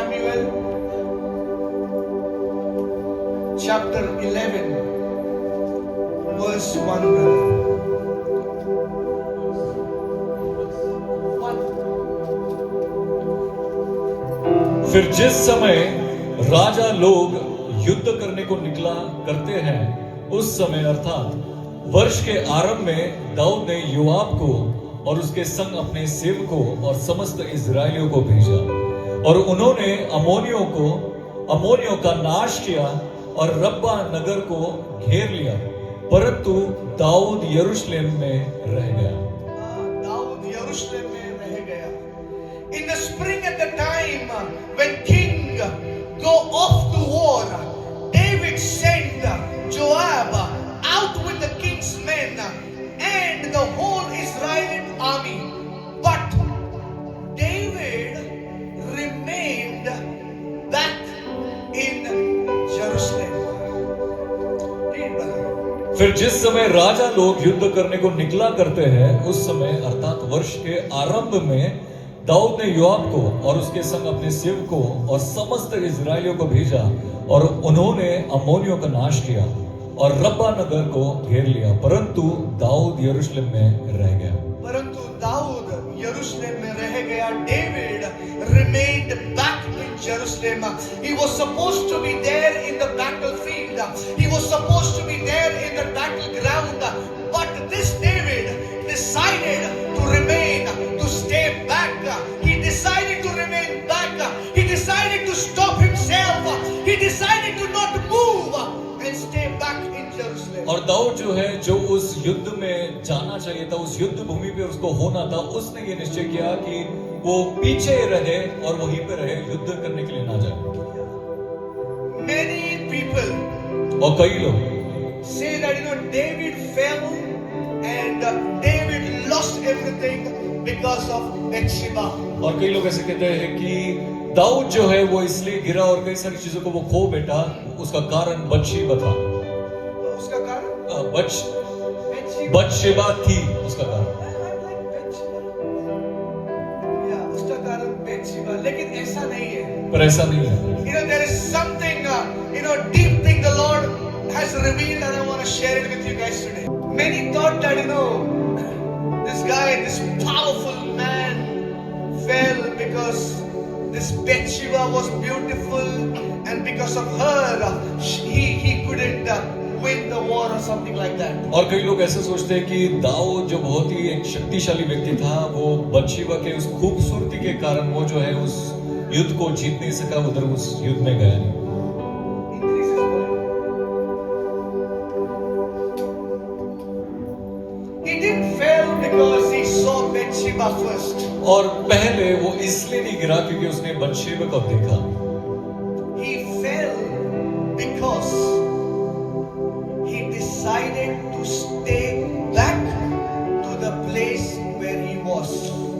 Samuel chapter 11 verse 1, brother. फिर जिस समय राजा लोग युद्ध करने को निकला करते हैं, उस समय अर्थात वर्ष के आरंभ में दाऊद ने योआब को और उसके संग अपने सेवकों और समस्त इजरायलियों को भेजा, और उन्होंने अमोनियों का नाश किया और रब्बा नगर को घेर लिया, परंतु दाऊद यरूशलेम में रह गया। दाऊद यरूशलेम में रह गया। In the spring at the time when king go off to war, David sent Joab out with the king's men and the whole Israelite army. But David remained back in Jerusalem. Read, brother. फिर जिस समय राजा लोग युद्ध करने को निकला करते हैं, उस समय अर्थात वर्ष के आरंभ में दाऊद ने योआब को और उसके संग अपने सेवकों और समस्त इजरायलियों को भेजा, और उन्होंने अम्मोनियों का नाश किया और रब्बा नगर को घेर लिया, परंतु दाऊद यरूशलेम में रह गया। परंतु दाऊद यरूशलेम में रह गया। David remained back in Jerusalem. He was supposed to be there in the battlefield. He was supposed to be there in the battleground. But this David decided to remain, to stay back. He decided to remain back. He decided to stop himself. He decided to not move and stay back in Jerusalem. और दाऊद जो है, जो उस युद्ध में जाना चाहिए था, उस युद्ध भूमि पे उसको होना था, उसने ये निश्चय किया कि वो पीछे रहे और वहीं पे रहे, युद्ध करने के लिए ना जाए। Many people और कई लोग say that David fell and David lost everything because of Bathsheba. और कई लोग ऐसे कहते हैं कि दाऊद जो है वो इसलिए गिरा और कई सारी चीजों को वो खो बैठा, उसका कारण बतशेबा था। उसका कारण बतशेबा थी उसका कारण। उसका कारण Bathsheba, लेकिन ऐसा नहीं है। पर ऐसा नहीं है। There is something deep thing the Lord has revealed, and I want to share it with you guys today. Many thought that this guy, this powerful man, fell because this Bathsheba was beautiful, and because of her he couldn't win the war or something like that. और कई लोग ऐसे सोचते हैं कि दाऊद जो बहुत ही एक शक्तिशाली व्यक्ति था, वो बतशेबा के उस खूबसूरती के कारण वो जो है उस युद्ध को जीत नहीं सका, उधर उस युद्ध में गया नहीं। He didn't fail because he saw Bathsheba first. और पहले वो इसलिए नहीं गिरा क्योंकि उसने बतशेबा को देखा। He fell because he decided to stay back to the place where he was.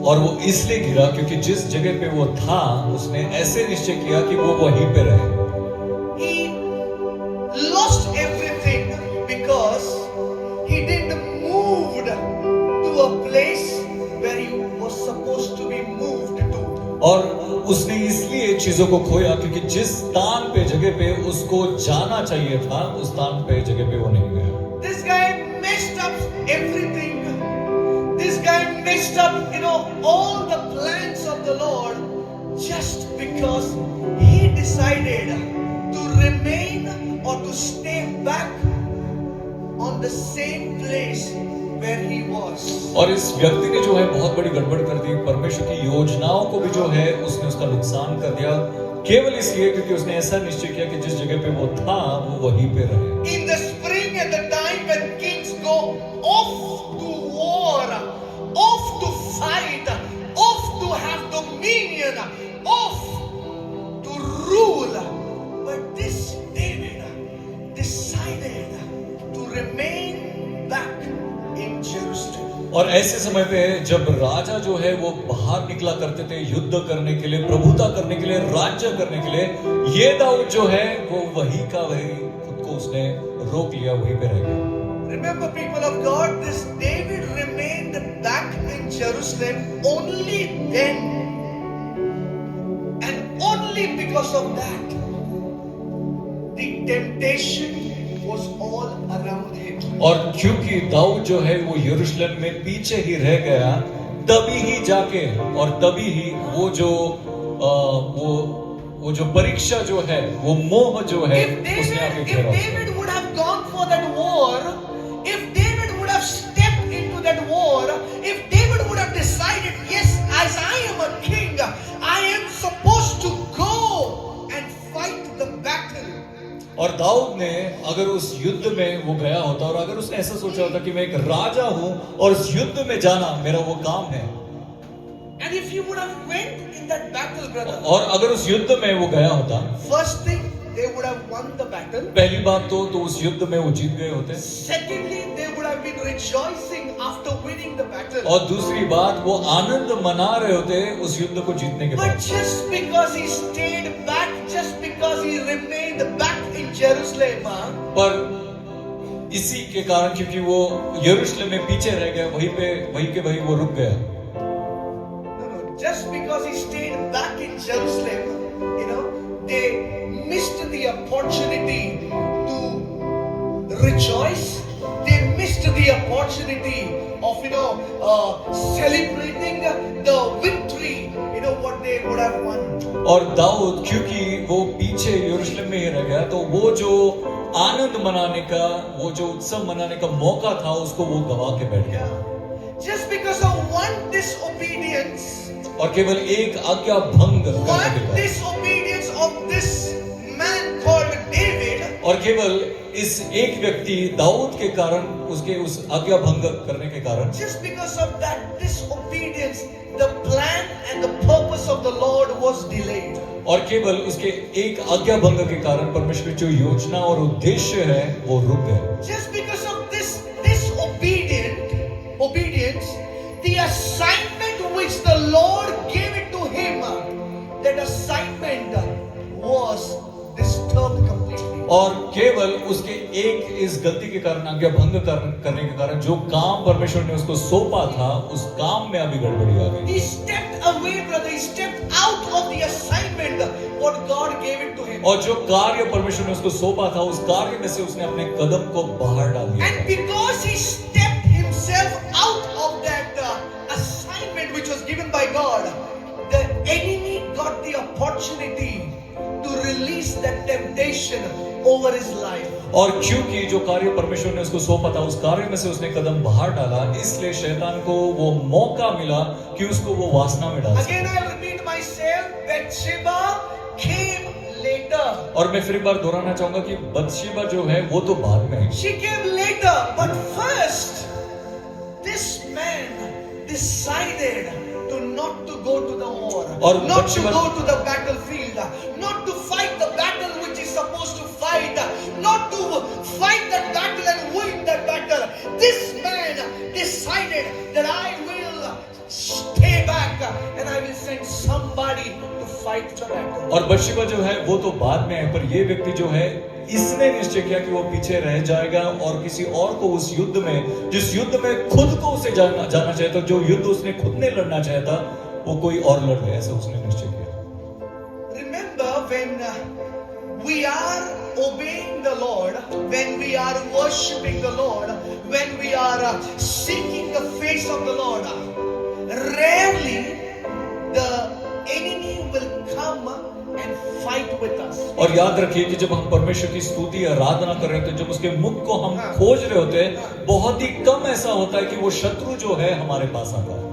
और वो इसलिए गिरा क्योंकि जिस जगह पे वो था, उसने ऐसे निश्चय किया कि वो वहीं पे रहे। He lost everything because he didn't move to a place where he was supposed to be moved to. और उसने इसलिए चीजों को खोया क्योंकि जिस स्थान पे जगह पे उसको जाना चाहिए था, उस स्थान पे जगह पे वो नहीं गया। This guy messed up everything. This guy messed up, all the plans of the Lord just because he decided to remain or to stay back on the same place where he was. और इस व्यक्ति ने जो है बहुत बड़ी गड़बड़ कर दी। परमेश्वर की योजनाओं को भी जो है उसने उसका नुकसान कर दिया, केवल इसलिए क्योंकि उसने ऐसा निश्चय किया कि जिस जगह पे वो था वो वहीं पे रहे। In the spring, at the time when kings go off to war, off to fight, off to have dominion, off to rule, but this David decided to remain back in Jerusalem. और ऐसे समय पे जब राजा जो है वो बाहर निकला करते थे युद्ध करने के लिए, प्रभुता करने के लिए, राज्य करने के लिए, ये दाऊद जो है वो वही का वही खुद को उसने रोक लिया, वहीं पे रह गया। Remember, people of God, this David remained back in Jerusalem only then, and only only because of that, the temptation was all around him. और क्योंकि दाऊद जो है वो यरूशलेम में पीछे ही रह गया, तभी ही जाके और तभी ही वो जो परीक्षा जो है, वो मोह जो है, उसने आके If घेरा उसको। David would have gone for that war, if David would have stepped into that war, if David would have decided, yes, as I am a king, I am supposed to go and fight the battle. और दाऊद ने अगर उस युद्ध में वो गया होता और अगर उसने ऐसा सोचा होता कि मैं एक राजा हूं और उस युद्ध में जाना मेरा वो काम है, And if you would have went in that battle, brother, और अगर उस युद्ध में वो गया होता, first thing, they would have won the battle. पहली बात तो उस युद्ध में वो जीत गए होते, Secondly, they would have been rejoicing after winning the battle. और दूसरी बात वो आनंद मना रहे होते उस युद्ध को जीतने के But बाद। just because he stayed back, just because he remained back in Jerusalem, पर इसी के कारण, क्योंकि वो यरूशलेम में पीछे रह गया, वहीं के वहीं वो रुक गया। no, just because he stayed back in Jerusalem, they missed the opportunity to rejoice. They missed the opportunity of, celebrating the victory, what they would have won. और दाऊद क्योंकि वो पीछे यरूशलेम में ही रह गया, तो वो जो आनंद मनाने का, वो जो उत्सव मनाने का मौका था, उसको वो गवा के बैठ गया। Just because of one disobedience, और केवल एक आज्ञा भंग करने के one बाद, disobedience of this man called David, और केवल इस एक व्यक्ति दाऊद के कारण, उसके उस आज्ञा भंग करने के कारण, just because of that disobedience, the plan and the purpose of the Lord was delayed. और केवल उसके एक आज्ञा भंग के कारण परमेश्वर की जो योजना और उद्देश्य है वो रुक गए। Just because of this obedience, the assignment which the Lord gave it to him, that assignment was disturbed completely. और केवल उसके एक इस गलती के कारण, आज्ञा भंग करने के कारण, जो काम परमेश्वर ने उसको सौंपा था, उस काम में अभी गड़बड़ी आ गई। He stepped away, brother. He stepped out of the assignment what God gave it to him. और जो कार्य परमेश्वर ने उसको सौंपा था, उस कार्य में से उसने अपने कदम को बाहर डाल दिया। And because he stepped himself out of that assignment which was given by God, the enemy got the opportunity to release that temptation over his life. और क्योंकि जो कार्य परमेश्वर ने उसको सौंपा था, उस कार्य में से उसने कदम बाहर डाला, इसलिए शैतान को वो मौका मिला कि उसको वो वासना में डाल सके। Again, I'll repeat myself. Bathsheba came later. और मैं फिर एक बार दोहराना चाहूंगा कि बत्शेबा जो है वो तो बाद में है। She came later, but first, this man decided to not to go to the war, और not to बत्शेबा- go to the battlefield, not to fight the battle which is supposed to fight, not to fight that battle and win that battle. This man decided that I will stay back and I will send somebody to fight the battle. और बत्शेबा जो है वो तो बाद में है, पर ये व्यक्ति जो है, इसने निश्चय किया कि वो पीछे रह जाएगा और किसी और को उस युद्ध में, जिस युद्ध में खुद को उसे जाना चाहता, जो युद्ध उसने खुद ने लड़ना चाहता, वो कोई और लड़ ले, ऐसा उसने निश्चय किया। Remember, when we are obeying the Lord, when we are worshiping the Lord, when we are seeking the face of the Lord, rarely the enemy will come and fight with us. और याद रखिए कि जब हम परमेश्वर की स्तुति आराधना कर रहे होते हैं, जब उसके मुख को हम खोज रहे होते हैं, बहुत ही कम ऐसा होता है कि वो शत्रु जो है हमारे पास आता है।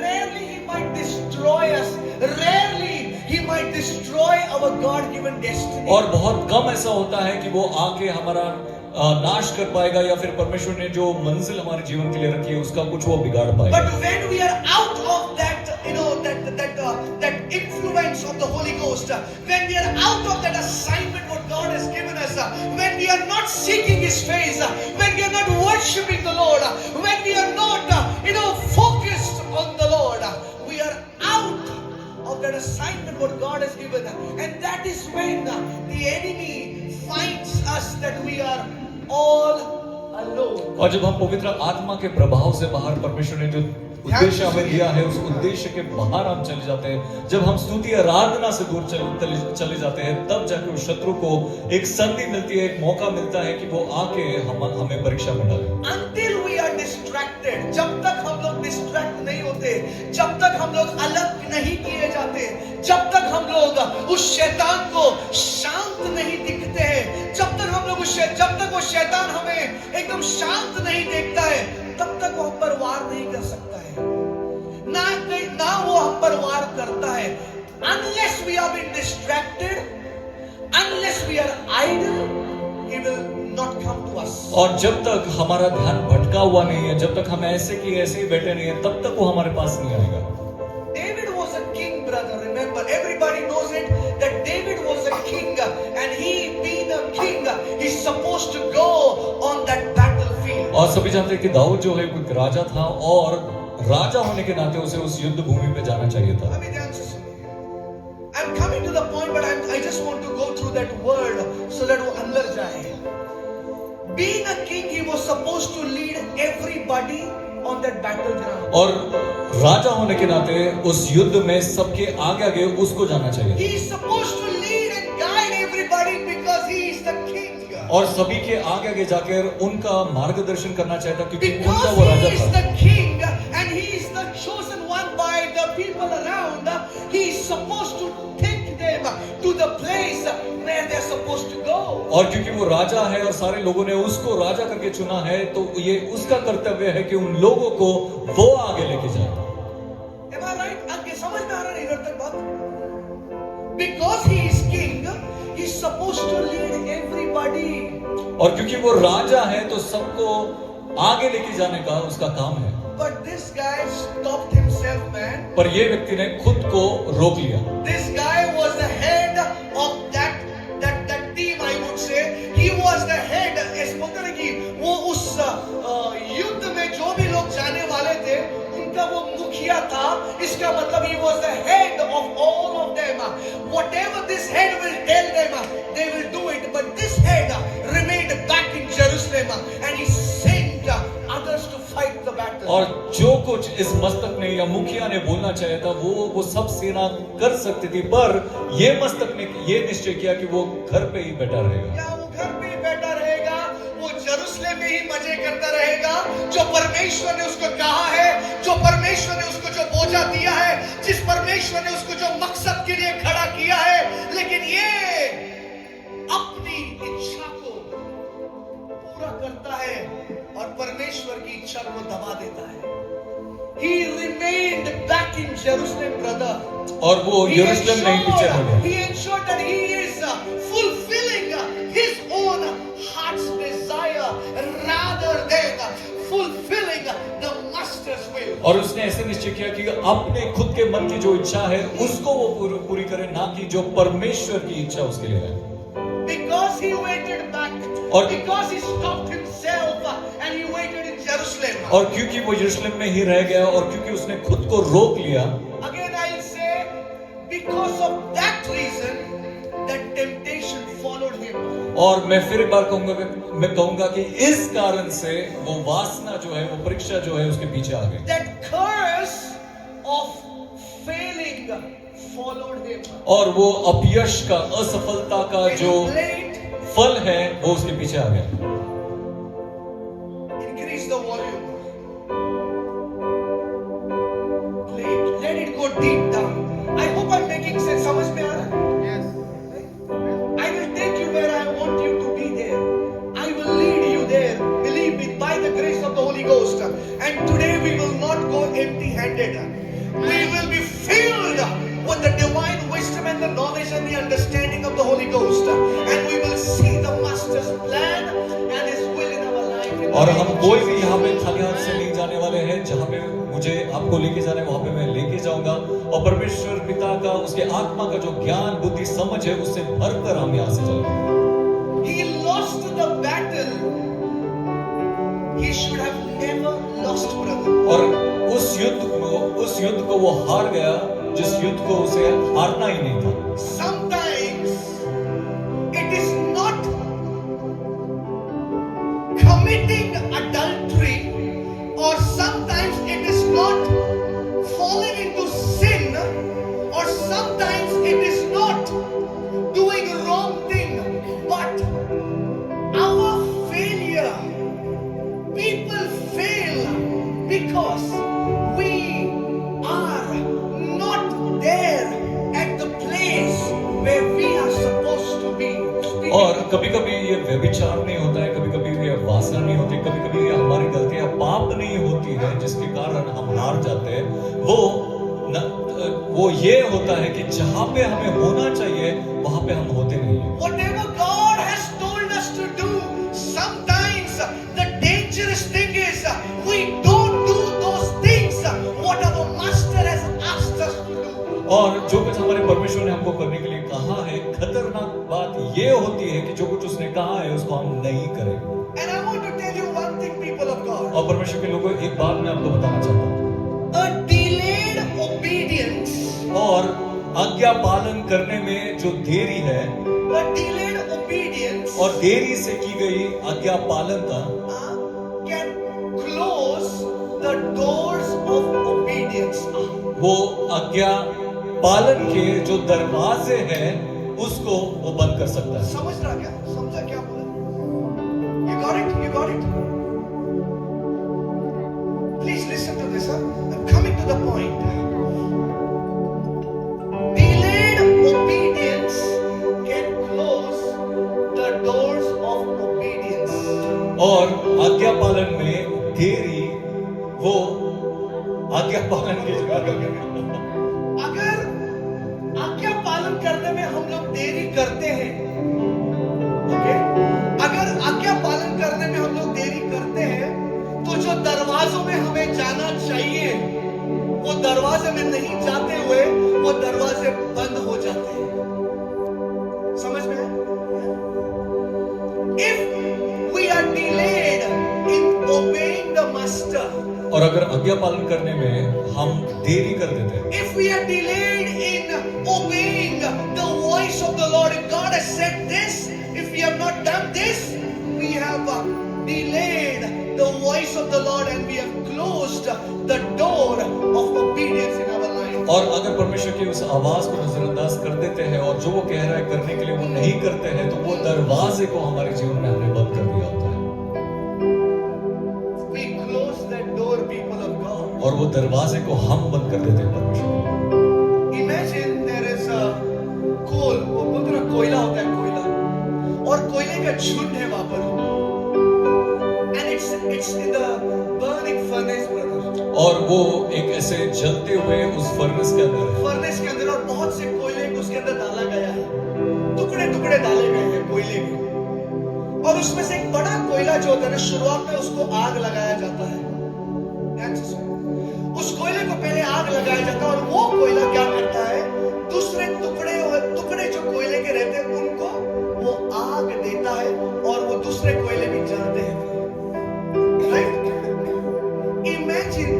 Rarely he might destroy us. Rarely he might destroy our God-given destiny. और बहुत कम ऐसा होता है कि वो आके हमारा नाश कर पाएगा, या फिर परमेश्वर ने जो मंजिल हमारे जीवन के लिए रखी है उसका कुछ वो बिगाड़ पाएगा। But when we are out of that, that influence of the Holy Ghost, when we are out of that assignment what God has given us, when we are not seeking His face, when we are not worshiping the Lord, when we are not, focused on the Lord, we are out of that assignment what God has given, and that is when the enemy finds us that we are all alone. और जब हम पवित्र आत्मा के प्रभाव से बाहर, परमेश्वर ने जो उद्देश्य हमें दिया है, उस उद्देश्य के बाहर हम चले जाते हैं, जब हम स्तुति आराधना से दूर चले जाते हैं, तब जाकर उस शत्रु को एक संधि मिलती है, एक मौका मिलता है कि वो आके हमें परीक्षा में डाले। Until we are distracted, जब तक हम लोग डिस्ट्रैक्ट नहीं होते, जब तक हम लोग अलग नहीं किए जाते, जब तक हम लोग उस शैतान को शांत नहीं दिखते हैं, जब तक वो शैतान हमें एकदम शांत नहीं देखता है, तब तक वो हम पर वार नहीं कर सकता है, ना वो हम पर वार करता है। Unless we are being distracted, unless we are idle, he will not come to us. और जब तक हमारा ध्यान भटका हुआ नहीं है, जब तक हम ऐसे ही बैठे नहीं है, तब तक वो हमारे पास नहीं आएगा। David was a king, brother. Remember, everybody knows it that David was a king, and he being a king, he's supposed to go on that battlefield. और सभी जानते हैं कि दाऊद जो है एक राजा था, और राजा होने के नाते उसे उस युद्ध भूमि पे जाना चाहिए था। अभी ध्यान से सुनिए। I'm coming to the point, but I just want to go through that word so that वो अंदर जाए। Being a king, he was supposed to lead everybody on that battleground. और राजा होने के नाते उस युद्ध में सबके आगे उसको जाना चाहिए। He is supposed to lead and guide everybody because he is the king. और सभी के आगे जाकर उनका मार्गदर्शन करना चाहता, क्योंकि उनका Because वो he राजा is था। the king and he is the chosen one by the people around, he is supposed to take them to the place where they are supposed to go. और क्योंकि वो राजा है और सारे लोगों ने उसको राजा करके चुना है, तो ये उसका कर्तव्य है कि उन लोगों को वो आगे लेके जाए। Am I right? आगे समझ में आ रहा है इधर तक बात? Because he is king, he is supposed to lead everybody. और क्योंकि वो राजा है, तो सबको आगे लेके जाने का उसका काम है। But this guy stopped himself, man. पर ये व्यक्ति ने खुद को रोक लिया। This guy was the head of that team, I would say. He was the head. ऐसे बोलते हैं कि वो उस युद्ध में जो भी लोग जाने वाले थे, उनका वो मुखिया था। इसका मतलब he was the head of all of them. Whatever this head will tell them, they will do it. But this head remained back in Jerusalem, and he sent others to fight the battle. और जो कुछ इस मस्तक ने या मुखिया ने बोलना चाहिए था, वो सब सेना कर सकती थी, पर ये मस्तक ने ये निश्चय किया कि वो घर पे ही बैठा रहेगा। या वो घर पे ही बैठा रहेगा, वो यरूशलेम में ही मजे करता रहेगा। जो परमेश्वर ने उसको कहा है, जो परमेश्वर ने उसको जो बोझा दिया है, जिस परमेश्वर ने उसको जो मकसद के लिए खड़ा किया है, लेकिन ये अपनी इच्छा को पूरा करता है और परमेश्वर की इच्छा को दबा देता है। He remained back in Jerusalem, brother. और वो यरूशलेम में ही पीछे रह गया। He ensured that he is fulfilling his own heart's desire rather than fulfilling the master's will. और उसने ऐसे निश्चय किया कि अपने खुद के मन की जो इच्छा है उसको वो पूरी करे, ना कि जो परमेश्वर की इच्छा उसके लिए है। Because he waited back, और because he stopped himself and he waited in Jerusalem. और क्योंकि वो यरूशलेम में ही रह गया और क्योंकि उसने खुद को रोक लिया, Again I'll say, because of that reason, that temptation followed him. और मैं फिर एक बार कहूंगा कि इस कारण से वो वासना जो है, वो परीक्षा जो है उसके पीछे आ गई। That curse of failing followed him. और वो अपयश का, असफलता का Can जो you play it? फल है वो उसके पीछे आ गया। Increase the volume. Play it. Let it go deep down. I hope I'm making sense. समझ में आ रहा है? I will take you where I want you to be there. I will lead you there. Believe me, by the grace of the Holy Ghost. And today we will not go empty-handed. We will be filled with the divine wisdom and the knowledge and the understanding of the Holy Ghost. And we will see the Master's plan and His will in our life. In the और name हम of कोई Jesus. भी यहाँ पे खाली हाथ से नहीं जाने वाले हैं। जहाँ पे मुझे आपको लेके जाना है, वहाँ पे मैं लेके जाऊंगा, और परमेश्वर पिता का, उसके आत्मा का जो ज्ञान, बुद्धि, समझ है, उससे भरकर हम यहाँ से जाएंगे। He lost the battle. He should have never lost, brother. और उस युद्ध को वो हार गया, जिस युद्ध को उसे हारना ही नहीं था। Sometimes it is not committing adultery, or sometimes it is not कभी कभी ये व्यभिचार नहीं होता है, कभी कभी ये वासना नहीं होती, कभी कभी ये हमारी गलतियां पाप नहीं होती है जिसके कारण हम हार जाते हैं। वो ये होता है कि जहां पे हमें होना चाहिए वहां पे हम होते नहीं है। Whatever God has told us to do, sometimes the dangerous thing is we don't do those things what our master has asked us to do. और जो कुछ हमारे परमेश्वर ने हमको करने के लिए कहा है, खतरनाक बात ये होती है कि जो कुछ उसने कहा है उसको हम नहीं करेंगे। And I want to tell you one thing, people of God. और परमेश्वर के लोगों, एक बात मैं आपको बताना चाहता हूँ। A delayed obedience, और आज्ञा पालन करने में जो देरी है, a delayed obedience और देरी से की गई आज्ञा पालन का can close the doors of obedience. वो आज्ञा पालन के जो दरवाजे हैं उसको वो बंद कर सकता है। समझ रहा क्या? समझा क्या बोला? You got it? You got it? Please listen to this. I'm coming to the point. Delayed obedience can close the doors of obedience. और आज्ञा पालन में देरी वो आज्ञा पालन की अगर आज्ञा पालन करने में हम लोग देरी करते हैं, ओके? अगर आज्ञा पालन करने में हम लोग देरी करते हैं, तो जो दरवाजों में हमें जाना चाहिए, वो दरवाजे में नहीं जाते हुए वो दरवाजे बंद हो जाते हैं। समझ में? If we are delayed in obeying the master, और अगर आज्ञा पालन करने में हम देरी कर देते हैं, if we are delayed in obeying the voice of the Lord, if God has said this, if we have not done this, we have delayed the voice of the Lord and we have closed the door of obedience in our life. और अगर परमेश्वर की उस आवाज को नजरअंदाज कर देते हैं और जो वो कह रहा है करने के लिए वो नहीं करते हैं, तो वो दरवाजे को हमारे जीवन में हमने बंद कर दिया होता है। We close that door, people of God. और वो दरवाजे को हम बंद कर देते हैं परमेश्वर। Imagine there is a coal, वो बोलते ना कोयला होता है, कोयला, और कोयले का झुंड है वहां पर, and it's in the burning furnace, brother. और वो एक ऐसे जलते हुए उस फर्नेस के अंदर है। फर्नेस के अंदर, और बहुत से कोयले को उसके अंदर डाला गया है, टुकड़े टुकड़े डाले गए हैं कोयले के, और उसमें से एक बड़ा कोयला जो होता है ना, शुरुआत में उसको आग लगाया जाता है। उस कोयले को पहले आग लगाया जाता है, और वो कोयला क्या करता है, दूसरे टुकड़े जो कोयले के रहते हैं उनको वो आग देता है, और वो दूसरे कोयले भी जलते हैं। राइट? इमेजिन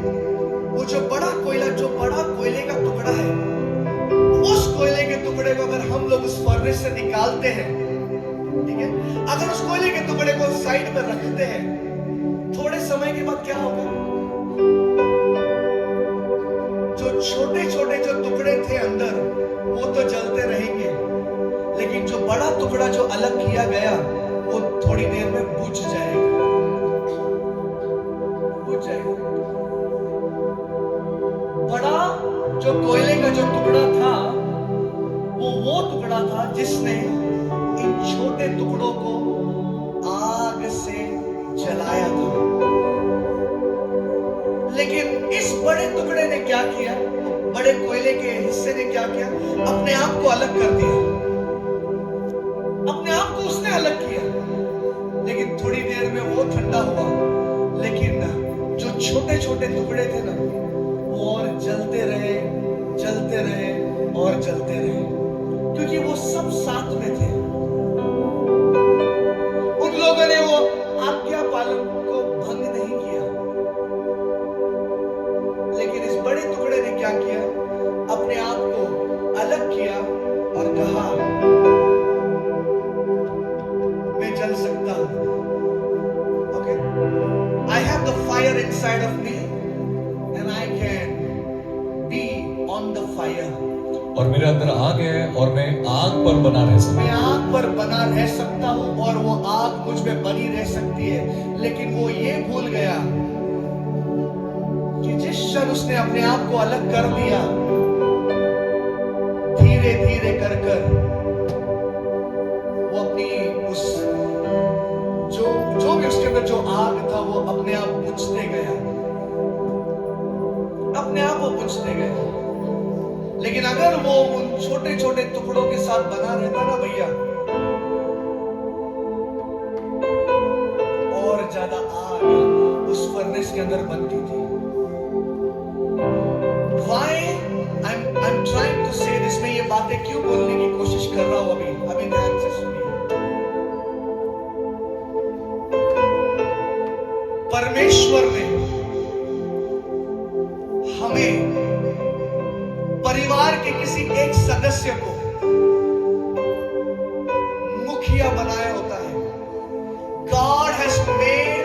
वो जो बड़ा कोयले का टुकड़ा है, उस कोयले के टुकड़े को अगर हम लोग उस फर्नेस से निकालते हैं, ठीक है, अगर उस कोयले के टुकड़े को साइड में रखते हैं, थोड़े समय के बाद क्या होगा, जो छोटे छोटे जो टुकड़े थे अंदर वो तो जलते रहेंगे, लेकिन जो बड़ा टुकड़ा जो अलग किया गया वो थोड़ी देर में बुझ जाएगा। बड़ा जो कोयले का जो टुकड़ा था वो टुकड़ा था जिसने इन छोटे टुकड़ों को आग से जलाया था, लेकिन इस बड़े टुकड़े ने क्या किया, बड़े कोयले के हिस्से ने क्या किया, अपने आप को अलग कर दिया, अपने आप को उसने अलग किया, लेकिन थोड़ी देर में वो ठंडा हुआ, लेकिन जो छोटे छोटे टुकड़े थे ना वो और जलते रहे और जलते रहे, क्योंकि वो सब साथ में थे। उन लोगों ने वो आज्ञा पालन को भंग नहीं किया, लेकिन इस बड़े टुकड़े ने क्या किया, अपने आप को अलग किया और कहा मैं जल सकता हूं। Okay, I have the fire inside of me and I can be on the fire. और मेरे अंदर आग है और मैं आग पर बना रह सकता हूं। मैं आग पर बना रह सकता हूं और वो आग मुझ में बनी रह सकती है, लेकिन वो ये भूल गया कि जिस क्षण उसने अपने आप को अलग कर दिया, धीरे धीरे कर वो अपनी उस अंदर जो आग था वो अपने आप बुझते गया, अपने आप वो बुझते गया। लेकिन अगर वो उन छोटे छोटे टुकड़ों के साथ बना रहता ना भैया, और ज्यादा आग उस फर्नेस के अंदर बनती थी। Why I'm trying to say this, मैं ये बातें क्यों बोलने की कोशिश कर रहा हूं अभी ध्यान से सुनिए। परमेश्वर ने हमें परिवार के किसी एक सदस्य को मुखिया बनाया होता है। God has made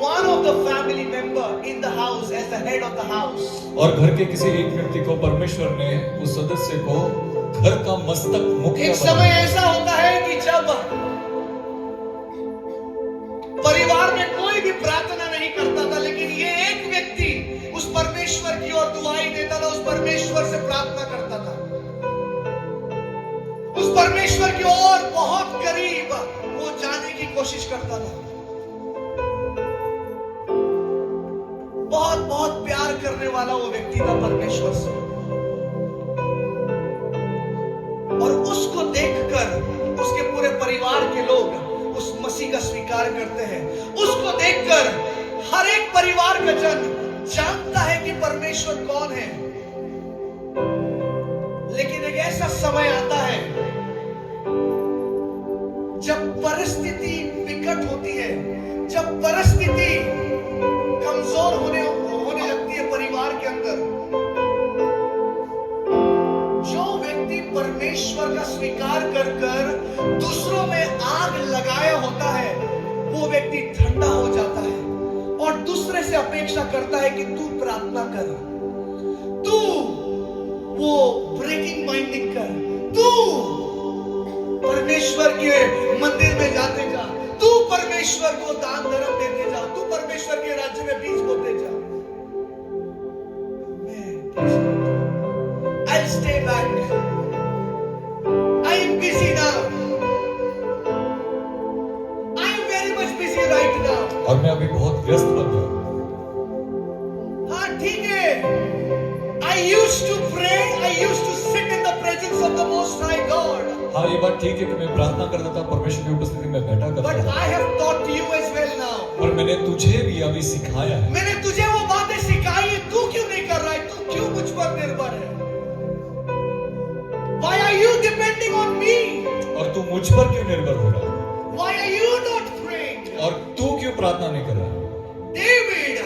one of the family member in the house as the head of the house. और घर के किसी एक व्यक्ति को परमेश्वर ने उस सदस्य को घर का मस्तक मुखिया एक समय ऐसा होता है कि जब परिवार में कोई भी प्रार्थना नहीं करता था, लेकिन ये एक व्यक्ति उस परमेश्वर की ओर दुआई देता था, उस परमेश्वर से प्रार्थना करता था, उस परमेश्वर की ओर बहुत करीब वो जाने की कोशिश करता था। बहुत बहुत प्यार करने वाला वो व्यक्ति था परमेश्वर से। और उसको देखकर उसके पूरे परिवार के लोग उस मसीह का स्वीकार करते हैं। उसको देखकर हर एक परिवार का जन जानता है कि परमेश्वर कौन है। लेकिन एक ऐसा समय आता है जब परिस्थिति विकट होती है, जब परिस्थिति कमजोर होने लगती है परिवार के अंदर। जो व्यक्ति परमेश्वर का स्वीकार कर कर दूसरों में आग लगाया होता है, वो व्यक्ति ठंडा हो जाता है और दूसरे से अपेक्षा करता है कि तू प्रार्थना कर, तू वो ब्रेकिंग माइंडिंग कर, तू परमेश्वर के मंदिर में जाते जा, तू परमेश्वर को दान धर्म देते जा, तू परमेश्वर के राज्य में बीज बोते जा। I'll stay back. I am busy now. I am very much busy right now. और मैं अभी बहुत व्यस्त बन गया। हाँ ठीक है। I used to pray. I used to sit in the presence of the Most High God. हाँ ये बात ठीक है कि मैं प्रार्थना करता था, परमेश्वर की उपस्थिति में बैठा करता But था। I have taught you as well now. और मैंने तुझे भी अभी सिखाया है। मैंने तुझे वो बातें सिखाई है, तू क्यों नहीं कर रहा है? तू क्यों मुझ पर निर्भर है? Why are you depending on me? और तू मुझ पर क्यों निर्भर हो रहा है? Why are you not praying? और तू क्यों प्रार्थना नहीं कर रहा है? David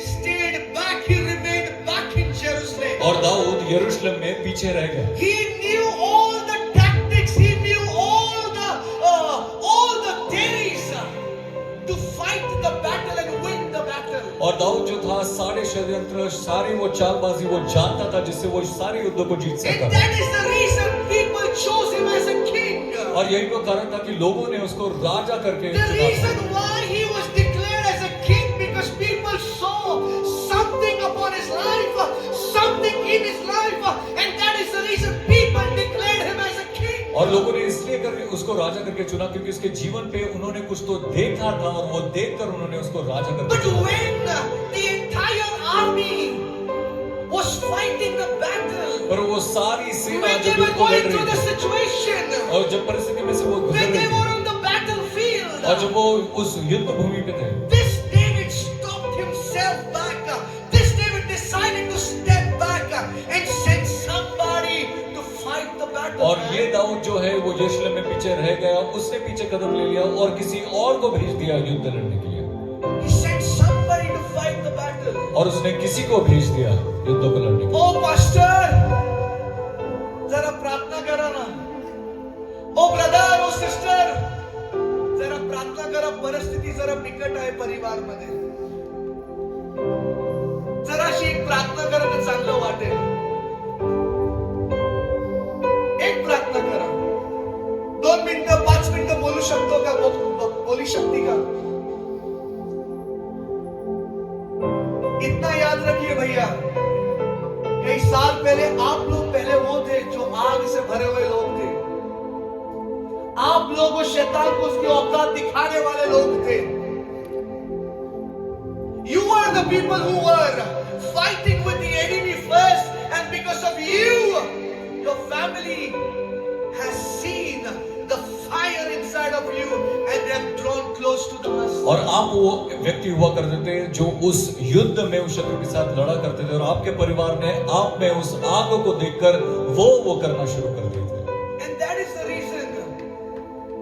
stayed back. He remained back in Jerusalem. और दाऊद यरूशलेम में पीछे रह गया। He knew all the tactics. He knew all the days to fight the battle and win the battle. और दाऊद जो था सारे षड्यंत्र, सारी वो चालबाजी वो जानता था, जिससे वो सारे युद्धों को जीत सकता And था। that is the reason people chose him as a king. और यही वो कारण था कि लोगों ने उसको राजा करके The चुना reason था। why he was declared as a king, because people saw something upon his life, something in his life, and that is the reason people declared him as a king. और लोगों ने इसलिए करके उसको राजा करके चुना क्योंकि उसके जीवन पे उन्होंने कुछ तो देखा था और वो देखकर उन्होंने उसको राजा करके But चुना। when the entire army was fighting the battle, पर वो सारी सेना when जो they were युद्ध को लड़ going through the रही थी situation, और जब परिस्थिति में से वो गुजर when रही they थी were on the battlefield, और जब वो उस युद्ध भूमि पे थे, this David stopped himself back. This David decided to step back and send somebody to fight the battle. और ये दाऊद जो है वो यरूशलेम में पीछे रह गया, उसने पीछे कदम ले लिया और किसी और को भेज दिया युद्ध लड़ने के लिए। He sent somebody to fight the battle. और उसने किसी को भेज दिया युद्धों को लड़ने के लिए। Oh pastor, जरा प्रार्थना करा ना। Oh brother, oh sister, जरा प्रार्थना करा, परिस्थिती जरा बिकट आहे परिवार मध्ये। जराशी एक प्रार्थना करा तर चांगलं वाटेल। एक प्रार्थना करा, 2 मिनिटं 5 मिनिटं बोलू शकतो का? बोलू शकती का? इतना याद रखिए भैया, कई साल पहले आप लोग पहले वो थे जो आग से भरे हुए लोग थे। आप लोग उस शैतान को उसकी औकात दिखाने वाले लोग थे। are the people who were fighting with the enemy first, and because of you, your family has seen the fire inside of you and they have drawn close to the master. और आप वो व्यक्ति हुआ करते थे जो उस युद्ध में उस शत्रु के साथ लड़ा करते थे, और आपके परिवार ने आप में उस आग को देखकर वो करना शुरू कर दिए थे। And that is the reason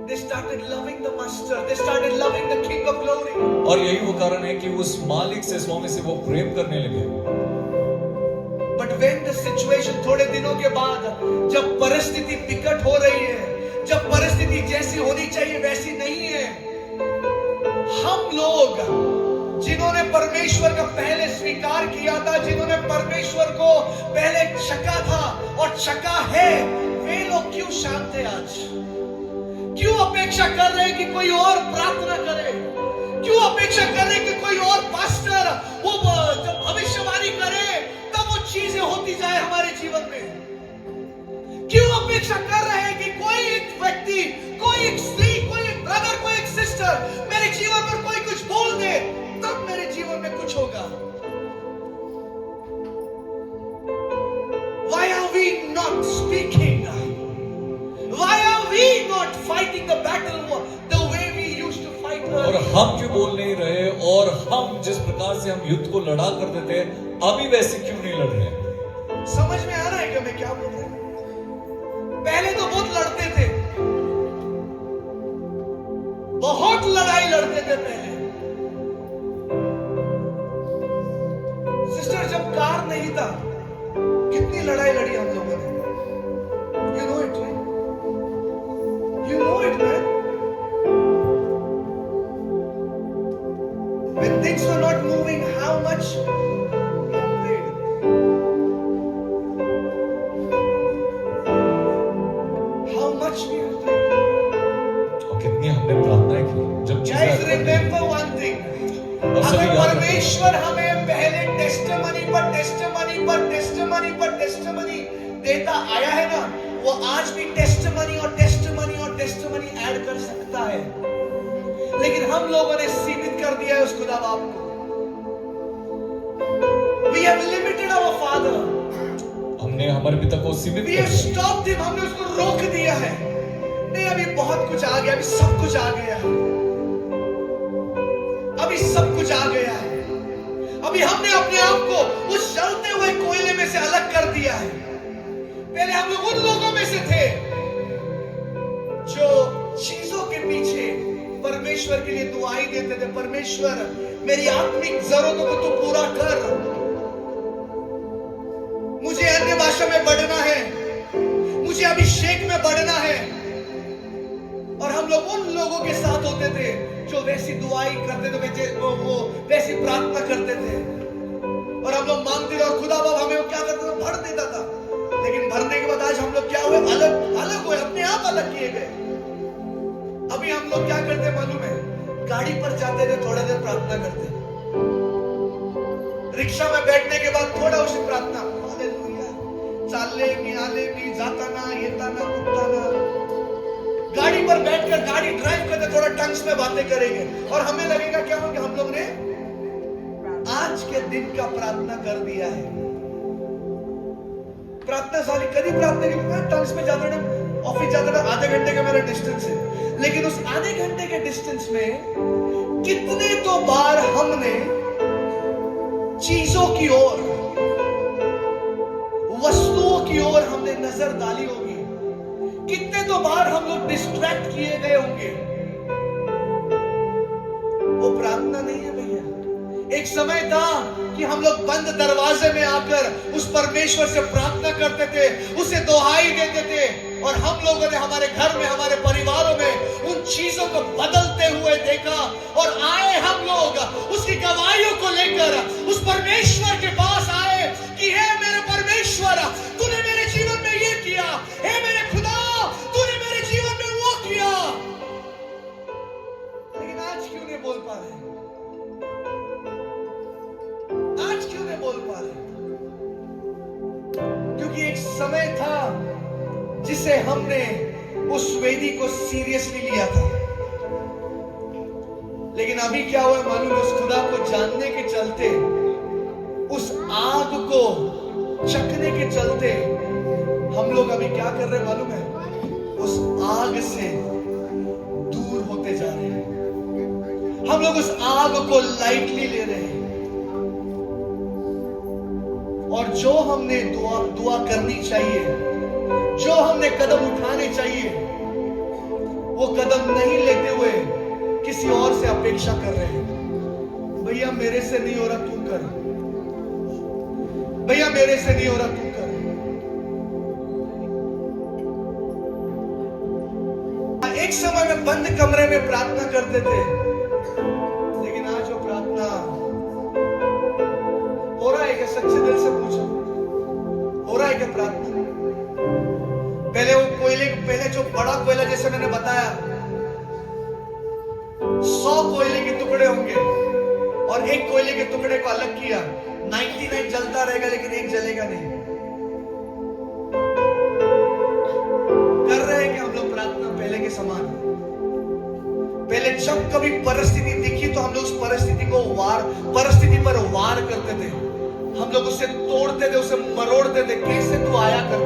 they started loving the master, they started loving the king of glory. और यही वो कारण है कि उस मालिक से, स्वामी से वो प्रेम करने लगे। But when the situation, थोड़े दिनों के बाद जब परिस्थिति विकट हो रही है, जब परिस्थिति जैसी होनी चाहिए वैसी नहीं है, हम लोग जिन्होंने परमेश्वर का पहले स्वीकार किया था, जिन्होंने परमेश्वर को पहले चखा था और चखा है, वे लोग क्यों शांत थे आज? क्यों अपेक्षा कर रहे हैं कि कोई और प्रार्थना करे? क्यों अपेक्षा कर रहे हैं कि कोई और पास्टर वो जब भविष्यवाणी करे तब वो चीजें होती जाए हमारे जीवन में? क्यों अपेक्षा कर रहे हैं कि कोई एक व्यक्ति, कोई एक स्त्री, कोई एक ब्रदर, कोई एक सिस्टर मेरे जीवन पर कोई कुछ बोल दे तब मेरे जीवन में कुछ होगा? Why are we not speaking? Why are we not fighting the battle the way we used to fight और earlier? हम क्यों बोल नहीं रहे, और हम जिस प्रकार से हम युद्ध को लड़ा करते थे अभी वैसे क्यों नहीं लड़ रहे? समझ में आ रहा है क्या मैं क्या बोल रहा हूं? पहले तो बहुत लड़ते थे, बहुत लड़ाई लड़ते थे पहले। सिस्टर जब कार नहीं था कितनी लड़ाई लड़ी हम लोगों ने। You know it, right? You know it, man. When things were not moving, how much we prayed. How much we prayed. और कितनी हमने प्रार्थनाएं की जब चीजें Guys, अटक गई। remember one thing. और सभी अगर याद रखें, परमेश्वर हमें पहले टेस्टिमनी पर टेस्टिमनी पर टेस्टिमनी पर टेस्टिमनी देता आया है ना, वो आज भी टेस्टिमनी और टेस्टिमनी और टेस्टिमनी ऐड कर सकता है, लेकिन हम लोगों ने सीमित कर दिया है उस खुदा बाप को। We have limited our Father. हमने हमारे पिता को सीमित We कर have दिया। stopped him. हमने उसको रोक दिया है। नहीं, अभी बहुत कुछ आ गया, अभी सब कुछ आ गया है, अभी सब कुछ आ गया है। अभी हमने अपने आप को उस जलते हुए कोयले में से अलग कर दिया है। पहले हम लोग उन लोगों में से थे जो चीजों के पीछे परमेश्वर के लिए दुआई देते थे। परमेश्वर मेरी आत्मिक जरूरतों को तू पूरा कर, मुझे अन्य भाषा में बढ़ना है, मुझे अभिषेक में बढ़ना है। और हम लोग उन लोगों के साथ होते थे जो वैसी दुआई करते थे, वो वैसी प्रार्थना करते थे, और हम लोग मांगते थे और खुदा बाप हमें वो क्या करता था, भर देता था। लेकिन भरने के बाद आज हम लोग क्या हुए, अलग अलग हुए, अपने आप अलग किए गए। अभी हम लोग क्या करते मालूम है, गाड़ी पर जाते थे थोड़ा देर प्रार्थना करते, रिक्शा में बैठने के बाद थोड़ा उसी प्रार्थना, हालेलुया, चाले मी आले मी जाताना येताना उठताना। गाड़ी पर बैठकर गाड़ी ड्राइव करते थोड़ा टंग्स में बातें करेंगे, और हमें लगेगा क्या कि हम लोग ने आज के दिन का प्रार्थना कर दिया है। प्रार्थना सारी कभी प्रार्थना की, मैं टंग्स में जाता था, ऑफिस जाता था, आधे घंटे का मेरा डिस्टेंस है, लेकिन उस आधे घंटे के डिस्टेंस में कितने तो बार हमने चीजों की ओर, वस्तुओं की ओर हमने नजर डाली होगी, कितने तो बार हम लोग डिस्ट्रैक्ट किए गए होंगे। वो प्रार्थना नहीं है भैया। एक समय था कि हम लोग बंद दरवाजे में आकर उस परमेश्वर से प्रार्थना करते थे, उसे दुहाई देते थे, और हम लोगों ने हमारे घर में, हमारे परिवारों में उन चीजों को बदलते हुए देखा, और आए हम लोग उसकी गवाहियों को लेकर उस परमेश्वर के पास आए कि हे मेरे परमेश्वर, तूने मेरे जीवन में ये किया, हे मेरे खुदा, तूने मेरे जीवन में वो किया। लेकिन आज क्यों नहीं बोल पा रहे? आज क्यों नहीं बोल पा रहे? क्योंकि एक समय था जिसे हमने उस वेदी को सीरियसली लिया था, लेकिन अभी क्या हुआ मालूम है? उस खुदा को जानने के चलते, उस आग को चखने के चलते हम लोग अभी क्या कर रहे हैं मालूम है? उस आग से दूर होते जा रहे हैं। हम लोग उस आग को लाइटली ले रहे हैं, और जो हमने दुआ करनी चाहिए, जो हमने कदम उठाने चाहिए, वो कदम नहीं लेते हुए किसी और से अपेक्षा कर रहे हैं। भैया मेरे से नहीं हो रहा, तू कर। भैया मेरे से नहीं हो रहा, तू कर। एक समय में बंद कमरे में प्रार्थना करते थे, लेकिन आज वो प्रार्थना हो रहा है क्या? सच्चे दिल से पूछो, हो रहा है क्या प्रार्थना? पहले वो पहले जो बड़ा कोयला, जैसे मैंने बताया, 100 कोयले के टुकड़े होंगे और एक कोयले के टुकड़े को अलग किया, 99 जलता रहेगा लेकिन एक जलेगा नहीं। कर रहे हैं कि हम लोग प्रार्थना पहले के समान? पहले जब कभी परिस्थिति दिखी तो हम लोग उस परिस्थिति पर वार करते थे, हम लोग उसे तोड़ते थे, उसे मरोड़ते थे, कैसे तू आया कर।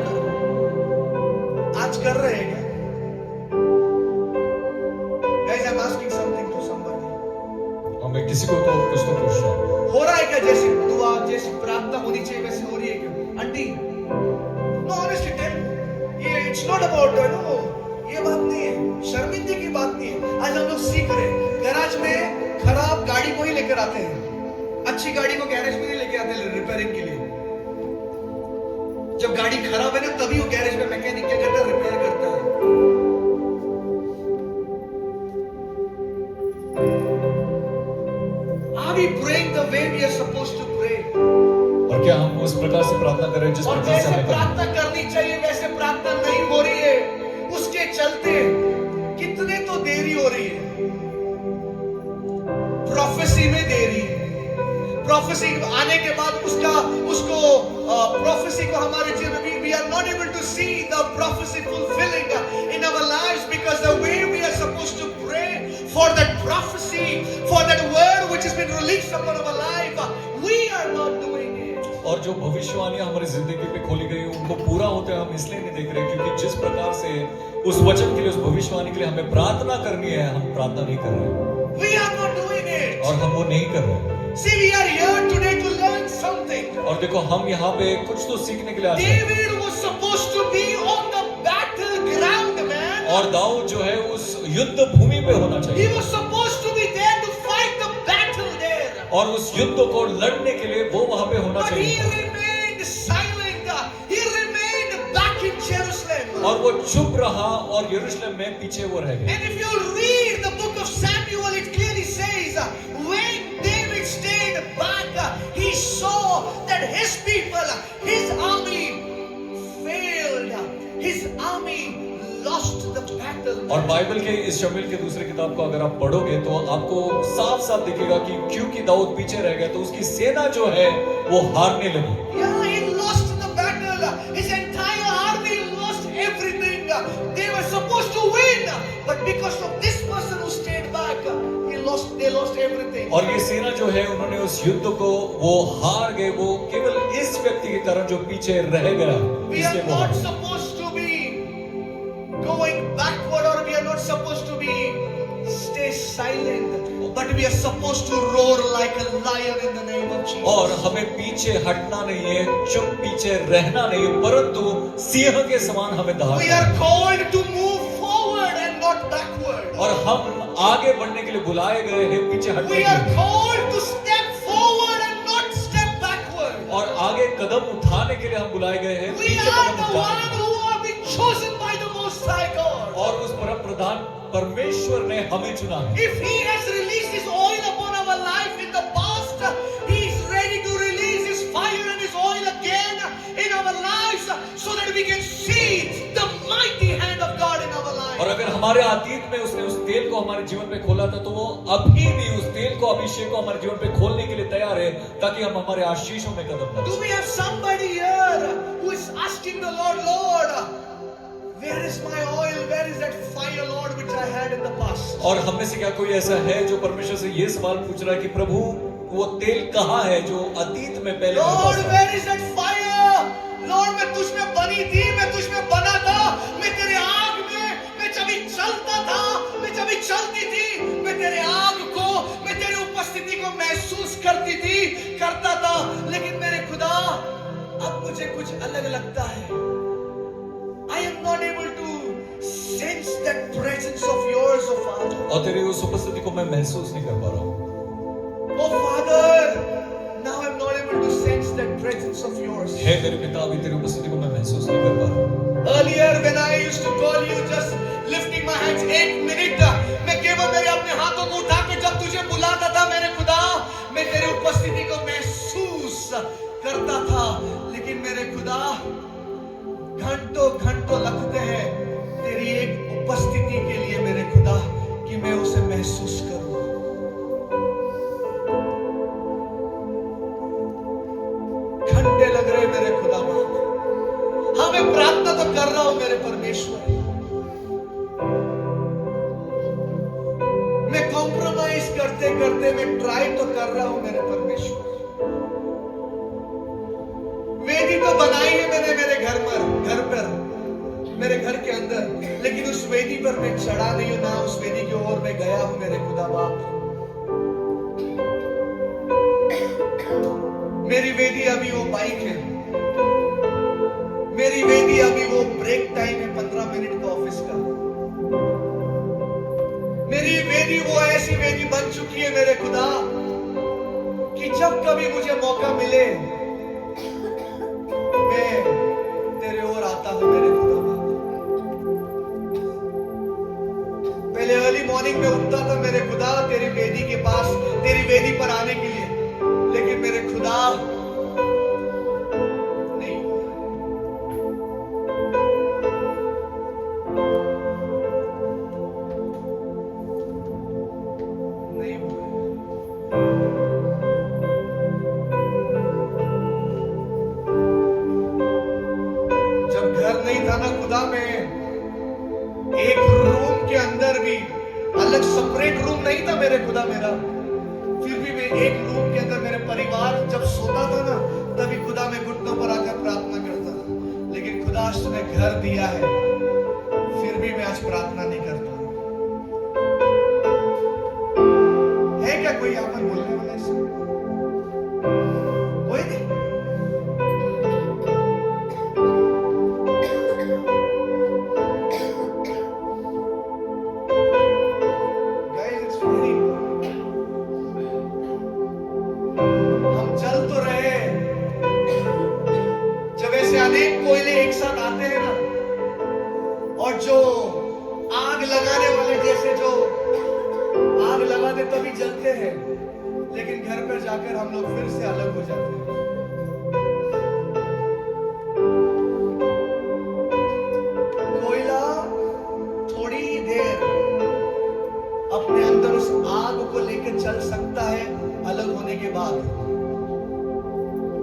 आज कर रहे हैं क्या? Guys, I'm asking something to somebody. मैं किसी को तो कुछ तो पूछ रहा हूँ। हो रहा है क्या? जैसी दुआ, जैसी प्रार्थना होनी चाहिए वैसे हो रही है क्या aunty? No, honestly tell me, ये it's not about no, ये बात नहीं है, शर्मिंदगी की बात नहीं है। आज हम लोग सीख रहे हैं, गैराज में खराब गाड़ी को ही लेकर आते हैं, अच्छी गाड़ी को गैरेज में नहीं लेके आते रिपेयरिंग के लिए। जब गाड़ी खराब है ना, तभी वो गैरेज में मैकेनिक क्या करता है? रिपेयर करता है। Are we praying the way we are supposed to pray? और क्या हम उस प्रकार से प्रार्थना कर रहे हैं जिस और प्रकार से जैसे हमें प्रार्थना करनी चाहिए वैसे प्रार्थना नहीं हो रही है, उसके चलते कितने तो देरी हो रही है। प्रोफेसी में देरी, प्रोफेसी आने के बाद उसको प्रोफेसी को हमारे जीवन में we are not able to see the prophecy fulfilling in our lives, because the way we are supposed to pray for that prophecy, for that word which has been released upon our life, we are not doing it. और जो भविष्यवाणियां हमारी जिंदगी पे खोली गई उनको पूरा होते हम इसलिए नहीं देख रहे क्योंकि जिस प्रकार से उस वचन के लिए, उस भविष्यवाणी के लिए हमें प्रार्थना करनी है, हम प्रार्थना नहीं कर रहे। We are not doing it. और हम वो नहीं कर रहे। See, we are here today to learn something. और देखो हम यहाँ पे कुछ तो सीखने के लिए आए हैं। David was supposed to be on the battleground, man. और दाऊद जो है उस युद्ध भूमि पे होना He चाहिए, was supposed to be there to fight the battle there. और उस युद्ध को लड़ने के लिए वो वहां पे होना But he चाहिए। remained silent. He remained back in Jerusalem. और वो चुप रहा और यरूशलेम में पीछे वो रह गए। And if you read the book of Samuel, it clearly says when David stayed back, he saw that his people, his army failed. His army lost the battle. और बाइबल के इस शमूएल के दूसरे किताब को अगर आप पढ़ोगे तो आपको साफ साफ दिखेगा कि क्योंकि दाऊद पीछे रह गया तो उसकी सेना जो है वो हारने लगी। Yeah, he lost the battle. His entire army lost everything. They were supposed to win, but because of this person who stayed back, they lost everything. और ये सेना जो है उन्होंने उस युद्ध को वो हार गए, वो केवल इस व्यक्ति के कारण जो पीछे रह गया। We are not supposed to be going backward, or we are not supposed to be stay silent, but we are supposed to roar like a lion in the name of Jesus. और हमें पीछे हटना नहीं है, चुप पीछे रहना नहीं है, परंतु सिंह के समान हमें We दहाड़ना are है। called to move forward and not backward. और हम आगे बढ़ने के लिए बुलाए गए हैं, पीछे हटने We के are लिए। called to step forward and not step backward. और आगे कदम उठाने के लिए हम बुलाए गए हैं, We पीछे are कदम the उठाने one के लिए। who have been chosen by the Most High God. और उस परम प्रधान परमेश्वर ने हमें चुना है। If He has released His oil upon our life in the past, He is ready to release His fire and His oil again in our lives, so that we can see the mighty hand of God in our lives. और अगर हमारे अतीत में उसने उस तेल को हमारे जीवन पे खोला था तो वो अभी भी उस तेल को, अभिषेक को हमारे जीवन पे खोलने के लिए तैयार है ताकि हम हमारे आशीषों में कदम Do रखें। we have somebody here who is asking the Lord, Lord, Where is my oil? Where is that fire, Lord, which I had in the past? और हम में से क्या कोई ऐसा है जो परमेश्वर से ये सवाल पूछ रहा है कि प्रभु वो तेल कहाँ है जो अतीत में पहले मेरे Lord, पास था? where is that fire? Lord, मैं तुझ में बनी थी, मैं तुझ में बना था, मैं तेरे आग में, मैं जब भी चलता था, मैं जब भी चलती थी, मैं तेरे आग को, मैं तेरी उपस्थिति को महसूस करती थी, करता था, लेकिन मेरे खुदा अब मुझे कुछ अलग लगता है. I am not able to sense that presence of yours, oh Father. और तेरी उस उपस्थिति को मैं महसूस नहीं कर पा रहा हूँ. Oh Father, now I'm not able to sense that presence of yours. हे मेरे पिता, अभी तेरी उपस्थिति को मैं महसूस नहीं कर पा रहा हूँ. Earlier when I used to call you, just lifting my hands 8 minute, मैं केवल मेरे अपने हाथों को उठा के जब तुझे बुलाता था मेरे खुदा, मैं तेरी उपस्थिति को महसूस करता था. लेकिन मेरे खुदा घंटों घंटों लगते हैं तेरी एक उपस्थिति के लिए मेरे खुदा कि मैं उसे महसूस करूं. घंटे लग रहे मेरे खुदा बाप. हाँ, मैं प्रार्थना तो कर रहा हूं मेरे परमेश्वर. मैं कॉम्प्रोमाइज करते करते मैं ट्राई तो कर रहा हूं मेरे परमेश्वर. वेदी तो बनाई है मैंने मेरे घर पर मेरे घर के अंदर, लेकिन उस वेदी पर मैं चढ़ा नहीं हूं, ना उस वेदी की ओर मैं गया हूं मेरे खुदा बाप. मेरी वेदी अभी वो बाइक है, मेरी वेदी अभी वो ब्रेक टाइम है 15 मिनट का ऑफिस का. मेरी वेदी वो ऐसी वेदी बन चुकी है मेरे खुदा कि जब कभी मुझे मौका मिले मैं तेरे ओर आता हूं मेरे खुदा बाप. पहले अर्ली मॉर्निंग में उठता था मेरे खुदा तेरी वेदी के पास, तेरी वेदी पर आने के लिए, लेकिन मेरे खुदा नहीं. नहीं जब घर नहीं था ना खुदा, में एक रूम के अंदर भी अलग सेपरेट रूम नहीं था मेरे खुदा मेरा, फिर भी मैं एक रूम के अंदर मेरे परिवार जब सोता था ना तभी खुदा मैं घुटनों पर आकर प्रार्थना करता था. लेकिन खुदा आज तूने घर दिया है, फिर भी मैं आज प्रार्थना नहीं करता. है क्या कोई यहाँ पर बोलने वाला ऐसा? कोई नहीं. Guys, it's very हम चल तो रहे हैं. जब ऐसे अनेक कोयले एक साथ आते हैं ना, और जो आग लगाने वाले जैसे जो आग लगाते तभी जलते हैं, लेकिन घर पर जाकर हम लोग फिर से अलग हो जाते हैं. कोयला थोड़ी देर अपने अंदर उस आग को लेकर चल सकता है अलग होने के बाद,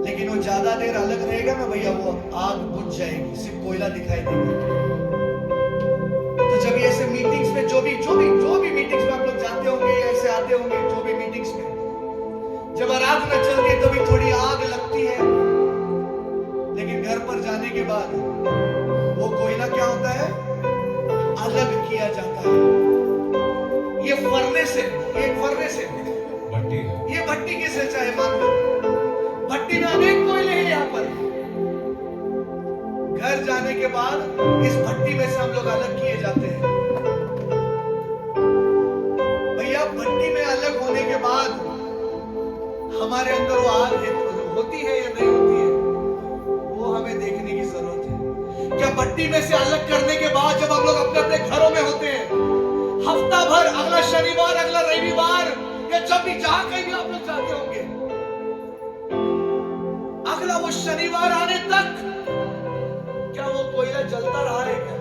लेकिन वो ज्यादा देर अलग रहेगा ना भैया, वो आग बुझ जाएगी, सिर्फ कोयला दिखाई देगा. तो जब ये ऐसे मीटिंग्स में जो भी मीटिंग्स में आप लोग जाते होंगे या ऐसे आते होंगे, जो भी मीटिंग्स में जब आराधना चलती है तभी थोड़ी आग लगती है, लेकिन घर पर जाने के बाद वो कोयला क्या होता है, अलग किया जाता है. ये फरने से भट्टी है. ये भट्टी कैसे चाहे मान लो, भट्टी में अनेक कोयले हैं यहाँ पर. घर जाने के बाद इस भट्टी में से हम लोग अलग किए जाते हैं. भैया भट्टी में अलग होने के बाद हमारे अंदर वो आग होती है या नहीं होती है, वो हमें देखने की जरूरत है. क्या भट्टी में से अलग करने के बाद जब हम लोग अपने अपने घरों में होते हैं, हफ्ता भर, अगला शनिवार, अगला रविवार, या जब भी जहां कहीं भी आप लोग जाते होंगे, अगला वो शनिवार आने तक क्या वो कोयला जलता रहा है क्या?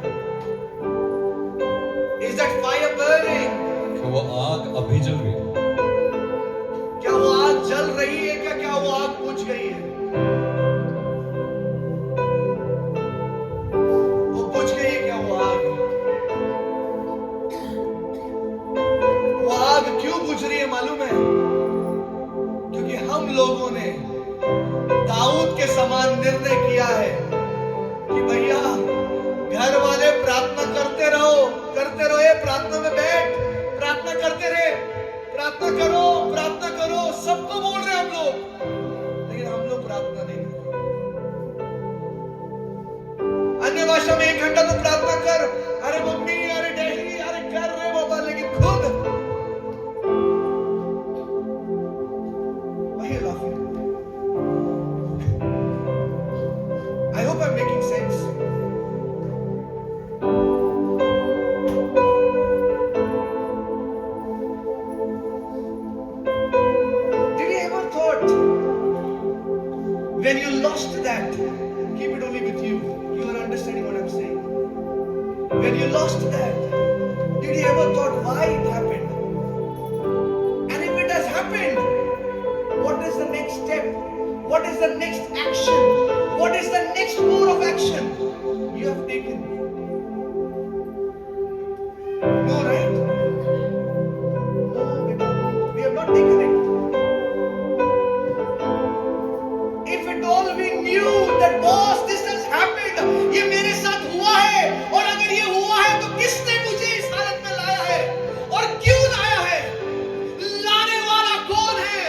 Is that fire burning? क्या वो आग अभी जल रही है? क्या वो आग जल रही है क्या? क्या वो आग बुझ गई है? वो बुझ गई है क्या वो करते रहो, ये प्रार्थना में बैठ, प्रार्थना करते रहे, प्रार्थना करो, सबको बोल रहे हम लोग, लेकिन हम लोग प्रार्थना नहीं करते। अन्य भाषा में 1 घंटा तो प्रार्थना कर, अरे मम्मी, अरे डैडी, अरे कर रहे बाबा, लेकिन खुद वही laughing. I hope I'm making sense. When you lost that, keep it only with you. You are understanding what I'm saying. When you lost that, did you ever thought why it happened? And if it has happened, what is the next step? What is the next action? What is the next move of action you have taken? No, right? No, we have not taken it. We knew that boss, this has happened. ये मेरे साथ हुआ है, और अगर ये हुआ है तो किसने मुझे इस हालत में लाया है और क्यों लाया है? लाने वाला कौन है?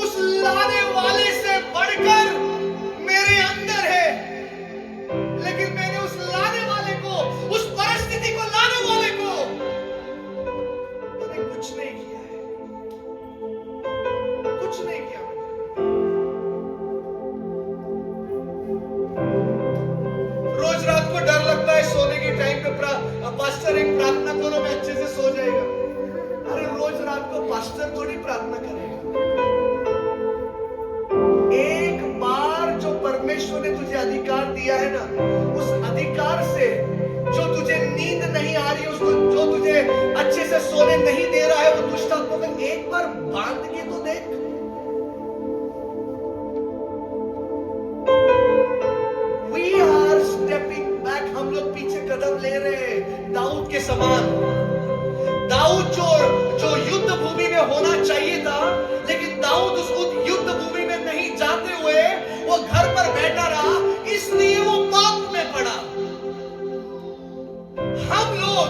उस लाने वाले से बढ़कर मेरे अंदर है। लेकिन मैंने उस लाने वाले को, उस परिस्थिति को लाने वाले को मैंने कुछ नहीं किया है, कुछ नहीं किया। रोज रात को डर लगता है सोने के टाइम पे, पास्टर एक प्रार्थना करो मैं अच्छे से सो जाएगा। अरे रोज रात को पास्टर थोड़ी प्रार्थना करेगा। एक बार जो परमेश्वर ने तुझे अधिकार दिया है ना, उस अधिकार से जो तुझे नींद नहीं आ रही है, उसको जो तुझे अच्छे से सोने नहीं दे रहा है, वो दुष्ट आत्मा में एक बार बांध के तो देख। हम लोग पीछे कदम ले रहे हैं दाऊद के समान। दाऊद जो युद्ध भूमि में होना चाहिए था, लेकिन दाऊद उस युद्ध भूमि में नहीं जाते हुए वो घर पर बैठा रहा, इसलिए वो पाप में पड़ा। हम लोग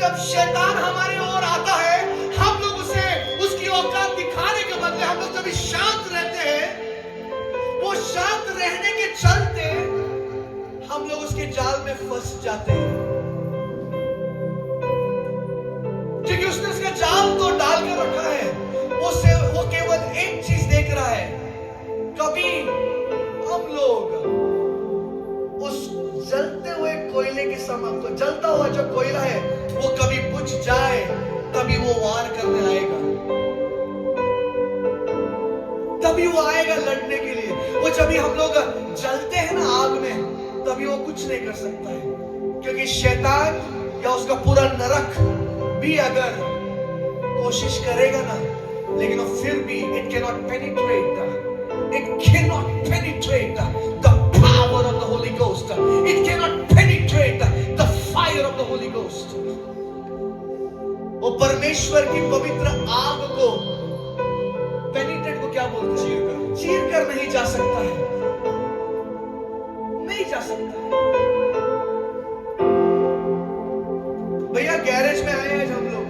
जब शैतान हमारे ओर आता है, हम लोग उसे उसकी औकात दिखाने के बदले हम लोग जब शांत रहते हैं, वो शांत रहने के चलते हम लोग उसके जाल में फंस जाते हैं, क्योंकि उसने उसका जाल तो डाल कर रखा है। वो केवल एक चीज देख रहा है। कभी हम लोग उस जलते हुए कोयले के समान, तो जलता हुआ जो कोयला है वो कभी बुझ जाए तभी वो वार करने आएगा, तभी वो आएगा लड़ने के लिए। वो जब भी हम लोग जलते हैं ना आग में, तभी वो कुछ नहीं कर सकता है, क्योंकि शैतान या उसका पूरा नरक भी अगर कोशिश करेगा ना, लेकिन वो फिर भी it cannot penetrate the power of the Holy Ghost. It cannot penetrate the fire of the Holy Ghost. वो परमेश्वर की पवित्र आग को पेनिट्रेट को क्या बोलते हैं? चीर कर नहीं जा सकता है, नहीं जा सकता है। भैया गैरेज में आए आज हम लोग,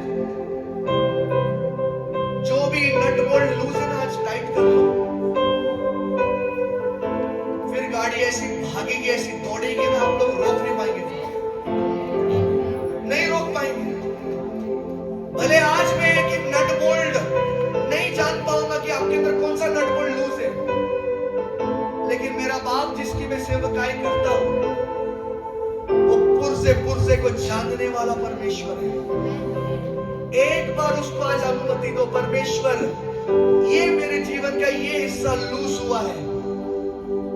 जो भी नट बोल्ट लूज है ना आज टाइट कर लो, फिर गाड़ी ऐसी भागेगी, ऐसी दौड़ेगी ना, हम लोग रोक नहीं पाएंगे, नहीं रोक पाएंगे। भले आज मैं एक नट बोल्ट नहीं जान पाऊंगा कि आपके अंदर कौन सा नट बोल्ट लूज है, लेकिन मेरा बाप जिसकी मैं सेवकाई करता हूं, वो पुर्जे को जानने वाला परमेश्वर है। एक बार उसको आज अनुमति दो, परमेश्वर ये मेरे जीवन का ये हिस्सा लूज हुआ है,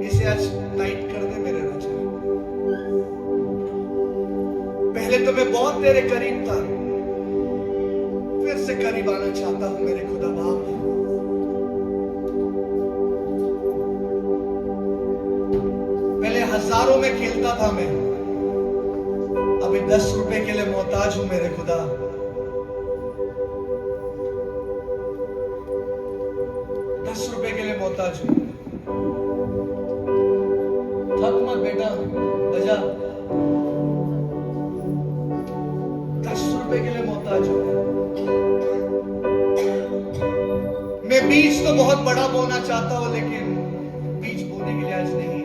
इसे आज टाइट कर दे मेरे राजा। पहले तो मैं बहुत तेरे करीब था, फिर से करीब आना चाहता हूं मेरे खुदा बाप। पहले हजारों में खेलता था मैं, अभी 10 रुपए के लिए मोहताज हूं मेरे खुदा। 10 रुपए के लिए मोहताज हूं। थक मत बेटा, बजा। 10 रुपए के लिए मोहताज हो। मैं बीज तो बहुत बड़ा बोना चाहता हूं, लेकिन बीज बोने के लिए आज नहीं है।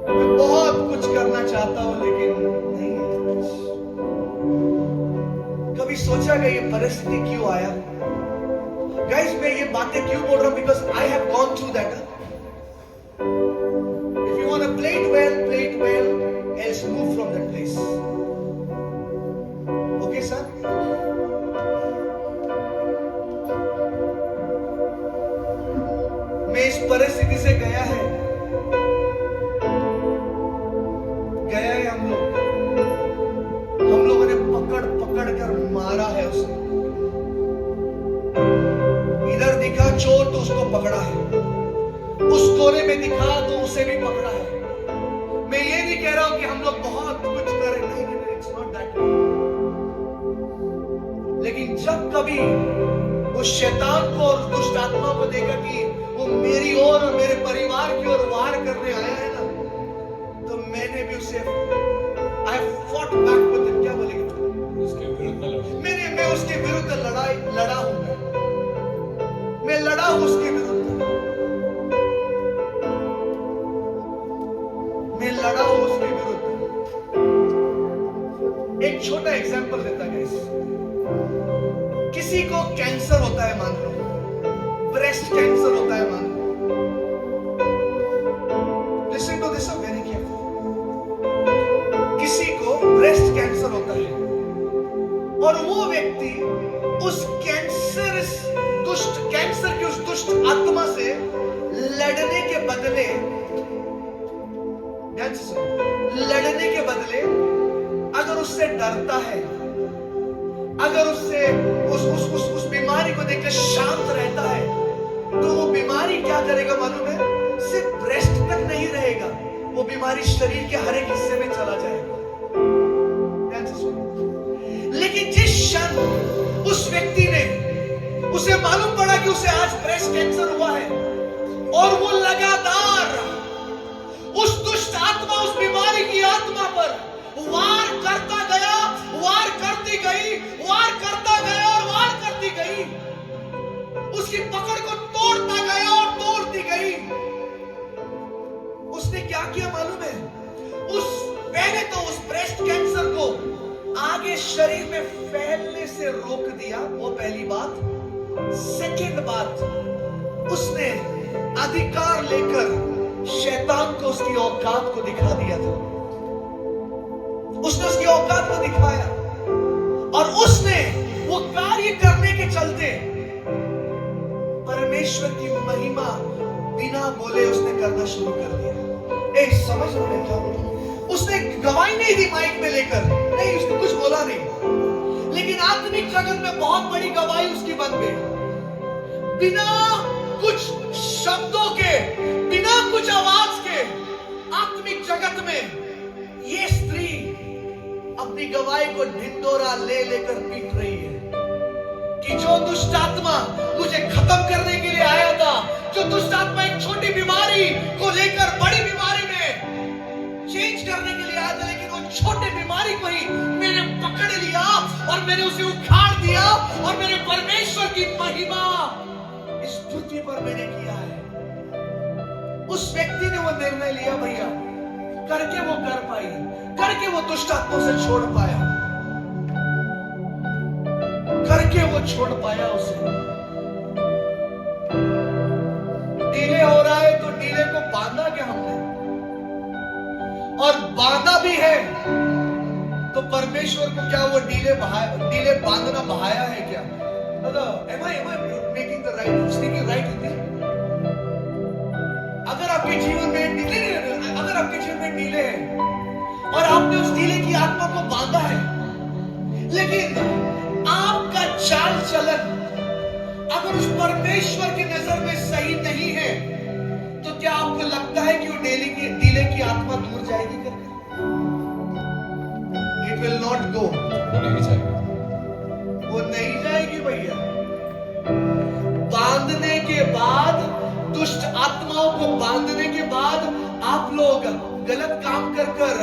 मैं बहुत कुछ करना चाहता हूं, लेकिन नहीं है। कभी सोचा कि ये परिस्थिति क्यों आया? गाइस, मैं ये बातें क्यों बोल रहा हूं? Because I have gone through that. If you want to play it well, else move from that place. Okay, sir? मैं इस परिस्थिति से गया है हम लोगों ने पकड़ कर मारा है उसे। इधर दिखा चोर तो उसको पकड़ा है, उस कोने में दिखा तो उसे भी पकड़ा है। मैं ये नहीं कह रहा हूं कि हम लोग बहुत कुछ करें, नहीं, इट्स नॉट दैट। लेकिन जब कभी वो शैतान को और दुष्ट आत्मा को देखा कि वो मेरी ओर और मेरे परिवार की ओर वार करने आया है ना, तो मैंने भी उसे I fought back with him। क्या बोलेंगे? उसके विरुद्ध लड़ा। मैं उसके विरुद्ध लड़ा हूं। मैं लड़ा हूं उसके विरुद्ध। मैं लड़ा हूं उसके विरुद्ध। एक छोटा एग्जांपल देता है। किसी को कैंसर होता है, मान लो ब्रेस्ट कैंसर होता है, मान लो। Listen to this very careful. किसी को ब्रेस्ट कैंसर होता है और वो व्यक्ति उस कैंसर की उस दुष्ट आत्मा से लड़ने के बदले, अगर उससे डरता है, अगर उससे उस बीमारी को देखकर शांत रहता है, तो वो बीमारी क्या करेगा मालूम है? सिर्फ ब्रेस्ट तक नहीं रहेगा, वो बीमारी शरीर के हर एक हिस्से में चला जाएगा। लेकिन जिस क्षण उस व्यक्ति ने, उसे मालूम पड़ा कि उसे आज ब्रेस्ट कैंसर हुआ है, और वो लगातार उस दुष्ट आत्मा, उस बीमारी की आत्मा पर वार करता गया, वार करती गई, वार करता गया और वार करती गई, उसकी पकड़ को तोड़ता गया और तोड़ती गई। उसने क्या किया मालूम है? पहले तो उस ब्रेस्ट कैंसर को आगे शरीर में फैलने से रोक दिया, वो पहली बात। सेकंड बात, उसने अधिकार लेकर शैतान को उसकी औकात को दिखा दिया था। उसने उसकी औकात को दिखाया और उसने वो कार्य करने के चलते परमेश्वर की महिमा बिना बोले उसने करना शुरू कर दिया। समझ रहे हो क्या बोल रहा हूं? उसने गवाही नहीं दी माइक में लेकर, नहीं, उसने कुछ बोला नहीं, लेकिन आत्मिक जगत में बहुत बड़ी गवाही उसकी बन गई। बिना कुछ शब्दों के, बिना कुछ आवाज के, आत्मिक जगत में ये स्त्री अपनी गवाही को ढिंडोरा ले लेकर पीट रही है कि जो दुष्ट आत्मा मुझे खत्म करने के लिए आया था, जो दुष्ट आत्मा एक छोटी बीमारी को लेकर बड़ी बीमारी में चेंज करने के लिए आया था, लेकिन वो छोटे बीमारी को ही मैंने पकड़ लिया और मैंने उसे उखाड़ दिया और मेरे परमेश्वर की महिमा इस पृथ्वी पर मैंने किया है। उस व्यक्ति ने वो निर्णय लिया, भैया, करके वो कर पाई, करके वो दुष्ट आत्मा से छोड़ पाया, करके वो छोड़ पाया उसे। डीले हो रहा है तो डीले को बांधा क्या हमने, और बांधा भी है तो परमेश्वर को क्या वो डीले बांधना बहाया है क्या? मतलब am I making the right, speaking right with you? अगर आपके जीवन में डीले है और आपने उस डीले की आत्मा को बांधा है, लेकिन आपका चाल चलन अगर उस परमेश्वर की नजर में सही नहीं है, तो क्या आपको लगता है कि वो डीले की आत्मा दूर जाएगी करके? It will not go. वो नहीं जाएगी भैया। बांधने के बाद दुष्ट आत्माओं को बांधने के बाद आप लोग गलत काम कर कर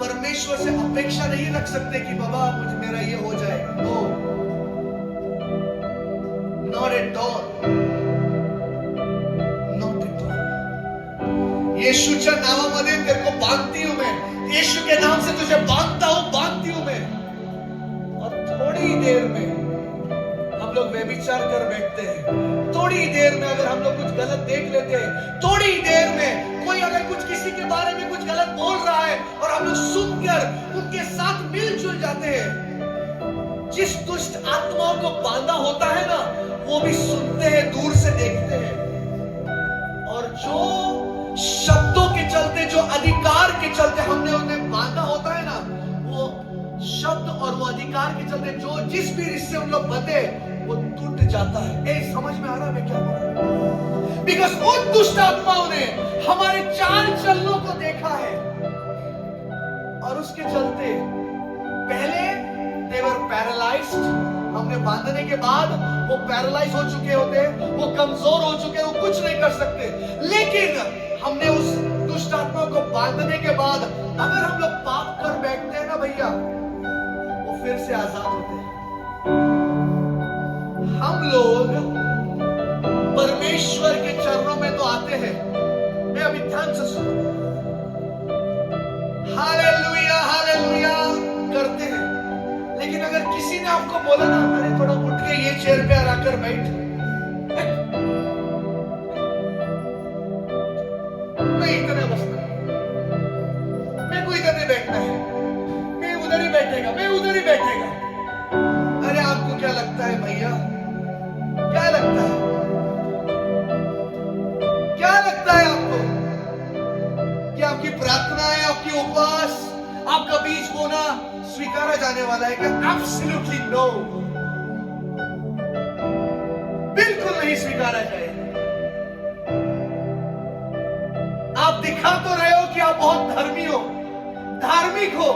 परमेश्वर से अपेक्षा नहीं रख सकते कि बाबा मुझे मेरा ये हो जाएगा। No, not at all, not at all. येशूच्या नावामध्ये तेरे को बांधती हूं मैं, येशू के नाम से तुझे बांधता हूं, बांधती हूं मैं। और थोड़ी देर में हम लोग व्यभिचार कर बैठते हैं, थोड़ी देर में अगर हम लोग कुछ गलत देख लेते हैं, थोड़ी देर में कोई अगर कुछ किसी के बारे में कुछ गलत बोल रहा है और हम लोग सुनकर उनके साथ मिलजुल जाते हैं। जिस दुष्ट आत्माओं को बांधा होता है ना, वो भी सुनते हैं, दूर से देखते हैं। और जो शब्दों के चलते, जो अधिकार के चलते हमने उन्हें बांधा होता है ना, वो शब्द और वो अधिकार के चलते जो जिस भी रिश्ते उन लोग बंधे वो टूट जाता है। समझ में आ रहा है मैं क्या बोल रहा हूं? बिकॉज़ उन दुष्ट आत्माओं ने हमारे चाल चलनों को देखा है और उसके चलते पहले they were paralyzed, हमने बांधने के बाद वो पैरालाइज हो चुके होते, वो कमजोर हो चुके, वो कुछ नहीं कर सकते। लेकिन हमने उस दुष्ट आत्मा को बांधने के बाद अगर हम लोग पाप कर बैठते हैं ना भैया, वो फिर से आजाद होते हैं। हम लोग परमेश्वर के चरणों में तो आते हैं, मैं अभी ध्यान से सुनो, हालेलुया हालेलुया करते हैं। लेकिन अगर किसी ने आपको बोला ना, अरे थोड़ा उठ के ये चेयर पे आकर बैठ, नहीं इतना बसना, मेरे को इधर नहीं बैठना है, मैं उधर ही बैठेगा, मैं उधर ही बैठेगा। अरे आपको क्या लगता है भैया, क्या लगता है, क्या लगता है आपको कि आपकी प्रार्थना है, आपकी उपवास, आपका बीज बोना स्वीकारा जाने वाला है क्या? एब्सोल्युटली नो, बिल्कुल नहीं स्वीकारा जाएगा। आप दिखा तो रहे हो कि आप बहुत धर्मी हो, धार्मिक हो,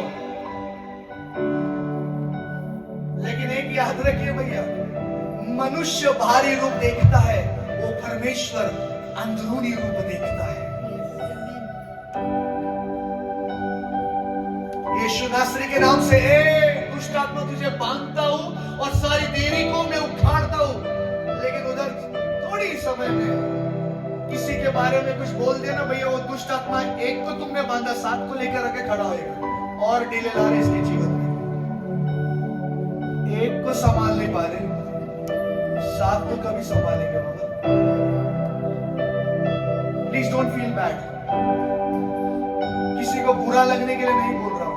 लेकिन एक याद रखिए भैया, मनुष्य बाहरी रूप देखता है, वो परमेश्वर अंदरूनी रूप देखता है। यीशु नासरी के नाम से दुष्ट आत्मा तुझे बांधता हूं और सारी देरी को मैं उखाड़ता हूं। लेकिन उधर थोड़ी समय में किसी के बारे में कुछ बोल देना भैया, वो दुष्ट आत्मा एक को तुमने बांधा, 7 को लेकर आके खड़ा होएगा और डीले ला रहे इसके जीवन में। एक को संभाल नहीं पा रहे, 7 को कभी संभालेंगे बाबा। प्लीज डोंट फील बैड, किसी को बुरा लगने के लिए नहीं बोल रहा हूं।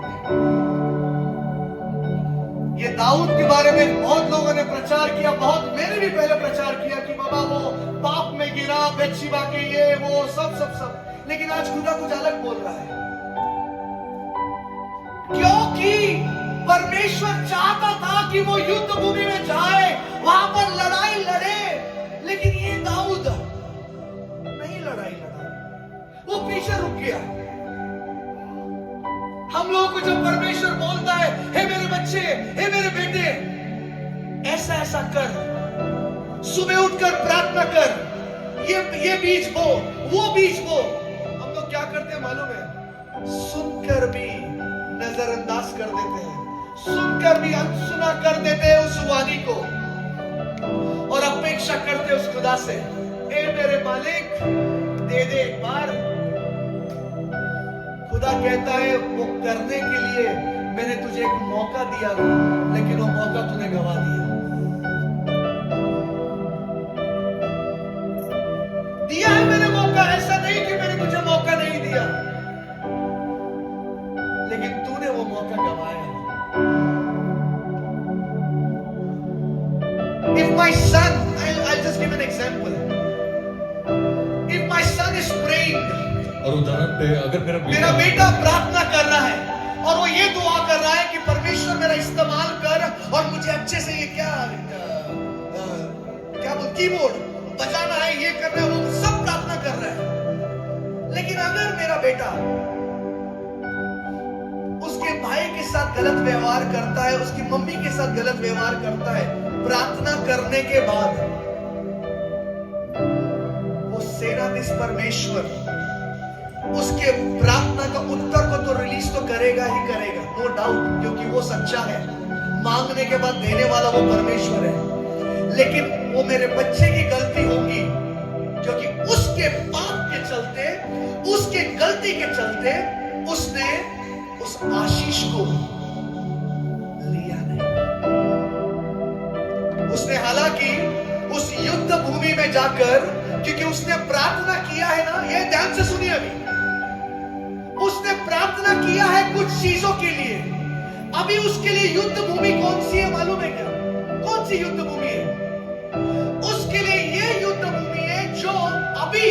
ये दाऊद के बारे में बहुत लोगों ने प्रचार किया, बहुत मैंने भी पहले प्रचार किया कि बाबा वो पाप में गिरा, बेतशेबा के ये वो सब, लेकिन आज खुदा कुछ अलग बोल रहा है। क्योंकि परमेश्वर चाहता था कि वो युद्ध भूमि में जाए, वहां पर लड़ाई लड़े, लेकिन ये दाऊद नहीं लड़ाई लड़ा, वो पीछे रुक गया। हम लोगों को जब परमेश्वर बोलता है, हे मेरे बच्चे, हे मेरे बेटे, ऐसा ऐसा कर, सुबह उठकर प्रार्थना कर, ये बीज बो, वो बीज बो, हम लोग क्या करते हैं मालूम है? सुनकर भी नजरअंदाज कर देते हैं, सुनकर भी अनसुना कर देते हैं उस वाणी को, और अपेक्षा करते हैं उस खुदा से, ए मेरे मालिक दे दे एक बार। खुदा कहता है वो करने के लिए मैंने तुझे एक मौका दिया, लेकिन वो मौका तूने गवा दिया। दिया है मैंने मौका, ऐसा नहीं कि मैंने तुझे मौका नहीं दिया, लेकिन तूने वो मौका गवाया। If my son, I'll just give an example. If my son is praying, और उदाहरण पे अगर मेरा बेटा प्रार्थना कर रहा है और वो ये दुआ कर रहा है कि परमेश्वर मेरा इस्तेमाल कर और मुझे अच्छे से ये क्या बोल कीबोर्ड बजाना है, ये करना है, वो सब प्रार्थना कर रहा है। लेकिन अगर मेरा बेटा उसके भाई के साथ गलत व्यवहार करता है, उसकी मम्मी के साथ गलत व्यवहार करता है, प्रार्थना करने के बाद वो सेना साथ इस परमेश्वर उसके प्रार्थना का उत्तर को तो रिलीज तो करेगा ही करेगा, नो डाउट, क्योंकि वो सच्चा है। मांगने के बाद देने वाला वो परमेश्वर है। लेकिन वो मेरे बच्चे की गलती होगी, क्योंकि उसके पाप के चलते, उसके गलती के चलते उसने उस आशीष को लिया नहीं। उसने हालांकि उस युद्ध भूमि में जाकर, क्योंकि उसने प्रार्थना किया है ना, ये ध्यान से सुनिए अभी, उसने प्रार्थना किया है कुछ चीजों के लिए। अभी उसके लिए युद्ध भूमि कौन सी है मालूम है क्या? कौन सी युद्ध भूमि है? उसके लिए ये युद्ध भूमि है जो अभी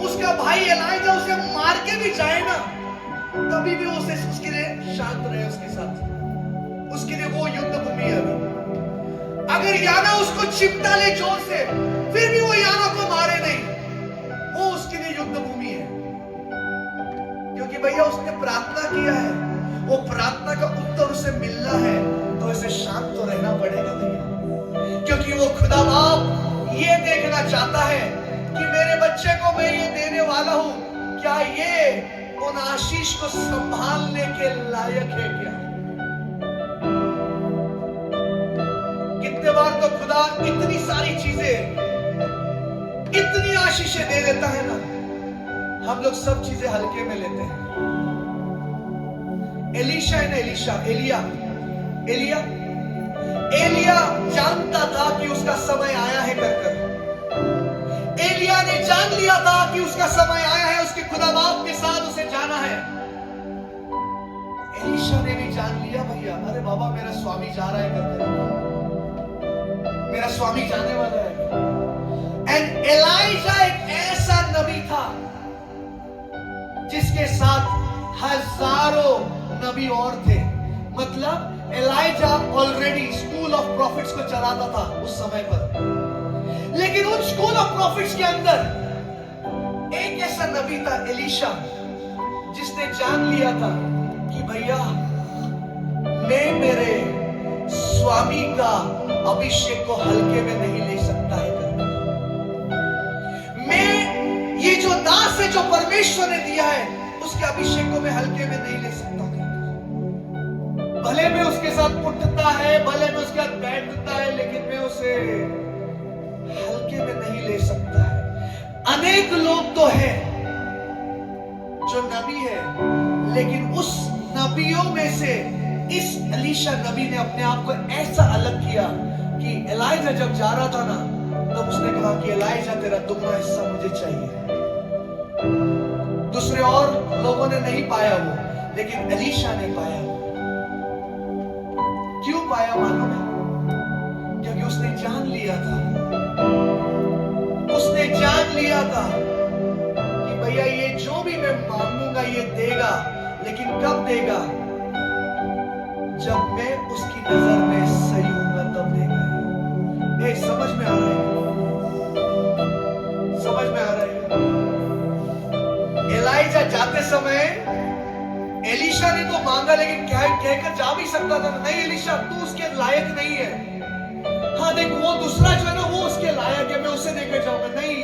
उसका भाई एलाइजा उसे मार के भी जाए ना, तभी भी उसे उसके लिए शांत रहे उसके साथ। उसके लिए वो युद्ध भूमि है अभी। अगर याना उसको चिपटा ले जोर से, फिर भी वो याना को मारे नहीं, वो उसके लिए युद्ध भूमि है। क्योंकि भैया उसने प्रार्थना किया है, वो प्रार्थना का उत्तर उसे मिलना है, तो उसे शांत तो रहना पड़ेगा भैया। क्योंकि वो खुदा बाप ये देखना चाहता है कि मेरे बच्चे को मैं ये देने वाला हूं, क्या ये उन आशीष को संभालने के लायक है क्या? कितने बार तो खुदा इतनी सारी चीजें, इतनी आशीषें दे देता है ना, हम लोग सब चीजें हल्के में लेते हैं। एलीशा है ना, एलिया जानता था कि उसका समय आया है कर। एलिया ने जान लिया था कि उसका समय आया है, उसके खुदा बाप के साथ उसे जाना है। एलीशा ने भी जान लिया भैया, अरे बाबा मेरा स्वामी जा रहा है कर, मेरा स्वामी जाने वाला है। एंड एलाइजा एक ऐसा नबी था जिसके साथ हजारों नबी और थे। मतलब Elijah already school of prophets को चलाता था उस समय पर। लेकिन उन स्कूल ऑफ प्रॉफिट्स के अंदर एक ऐसा नबी था एलीशा, जिसने जान लिया था कि भैया मैं मेरे स्वामी का अभिषेक को हल्के में नहीं ले सकता है। मैं ये जो दास है जो परमेश्वर ने दिया है, उसके अभिषेक को मैं हल्के में नहीं ले सकता। भले में उसके साथ उठता है, भले में उसके साथ बैठता है, लेकिन मैं उसे हल्के में नहीं ले सकता है। अनेक लोग तो हैं जो नबी है, लेकिन उस नबियों में से इस एलीशा नबी ने अपने आप को ऐसा अलग किया कि एलाइजा जब जा रहा था ना, तब उसने कहा कि एलाइजा तेरा दुगना हिस्सा मुझे चाहिए। दूसरे और लोगों ने नहीं पाया वो, लेकिन एलीशा ने पाया। क्यों पाया मालूम है? क्योंकि उसने जान लिया था, उसने जान लिया था कि भैया ये जो भी मैं मांगूंगा ये देगा, लेकिन कब देगा? जब मैं उसकी नजर में सही होऊंगा तब देगा। ये समझ में आ रहा है? समझ में आ रहा है? एलाइजा जाते समय एलीशा ने तो मांगा, लेकिन कहकर जा भी सकता था, नहीं एलीशा तू उसके लायक नहीं है। हाँ देख वो दूसरा जो है ना, वो उसके लायक है, मैं उसे देकर जाऊंगा। नहीं,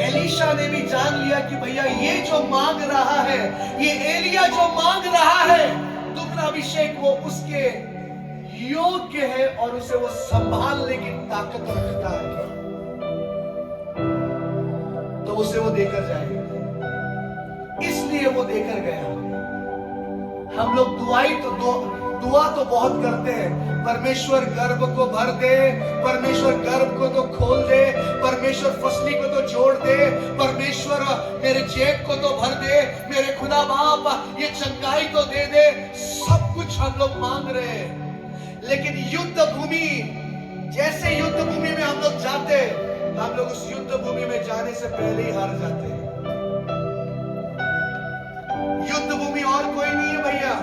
एलीशा ने भी जान लिया कि भैया ये जो मांग रहा है, ये एलिया जो मांग रहा है दुगना अभिषेक, वो उसके योग्य है और उसे वो संभालने की ताकत रखता है, तो उसे वो देकर जाएगा। इसलिए वो देकर गया। हम लोग दुआ तो बहुत करते हैं, परमेश्वर गर्भ को भर दे, परमेश्वर गर्भ को तो खोल दे, परमेश्वर फसली को तो जोड़ दे, परमेश्वर मेरे जेब को तो भर दे, मेरे खुदा बाप ये चंगाई तो दे दे। सब कुछ हम लोग मांग रहे हैं, लेकिन युद्ध भूमि, जैसे युद्ध भूमि में हम लोग जाते, हम लोग उस युद्ध भूमि में जाने से पहले ही हार जाते हैं। युद्ध भूमि और कोई नहीं है भैया,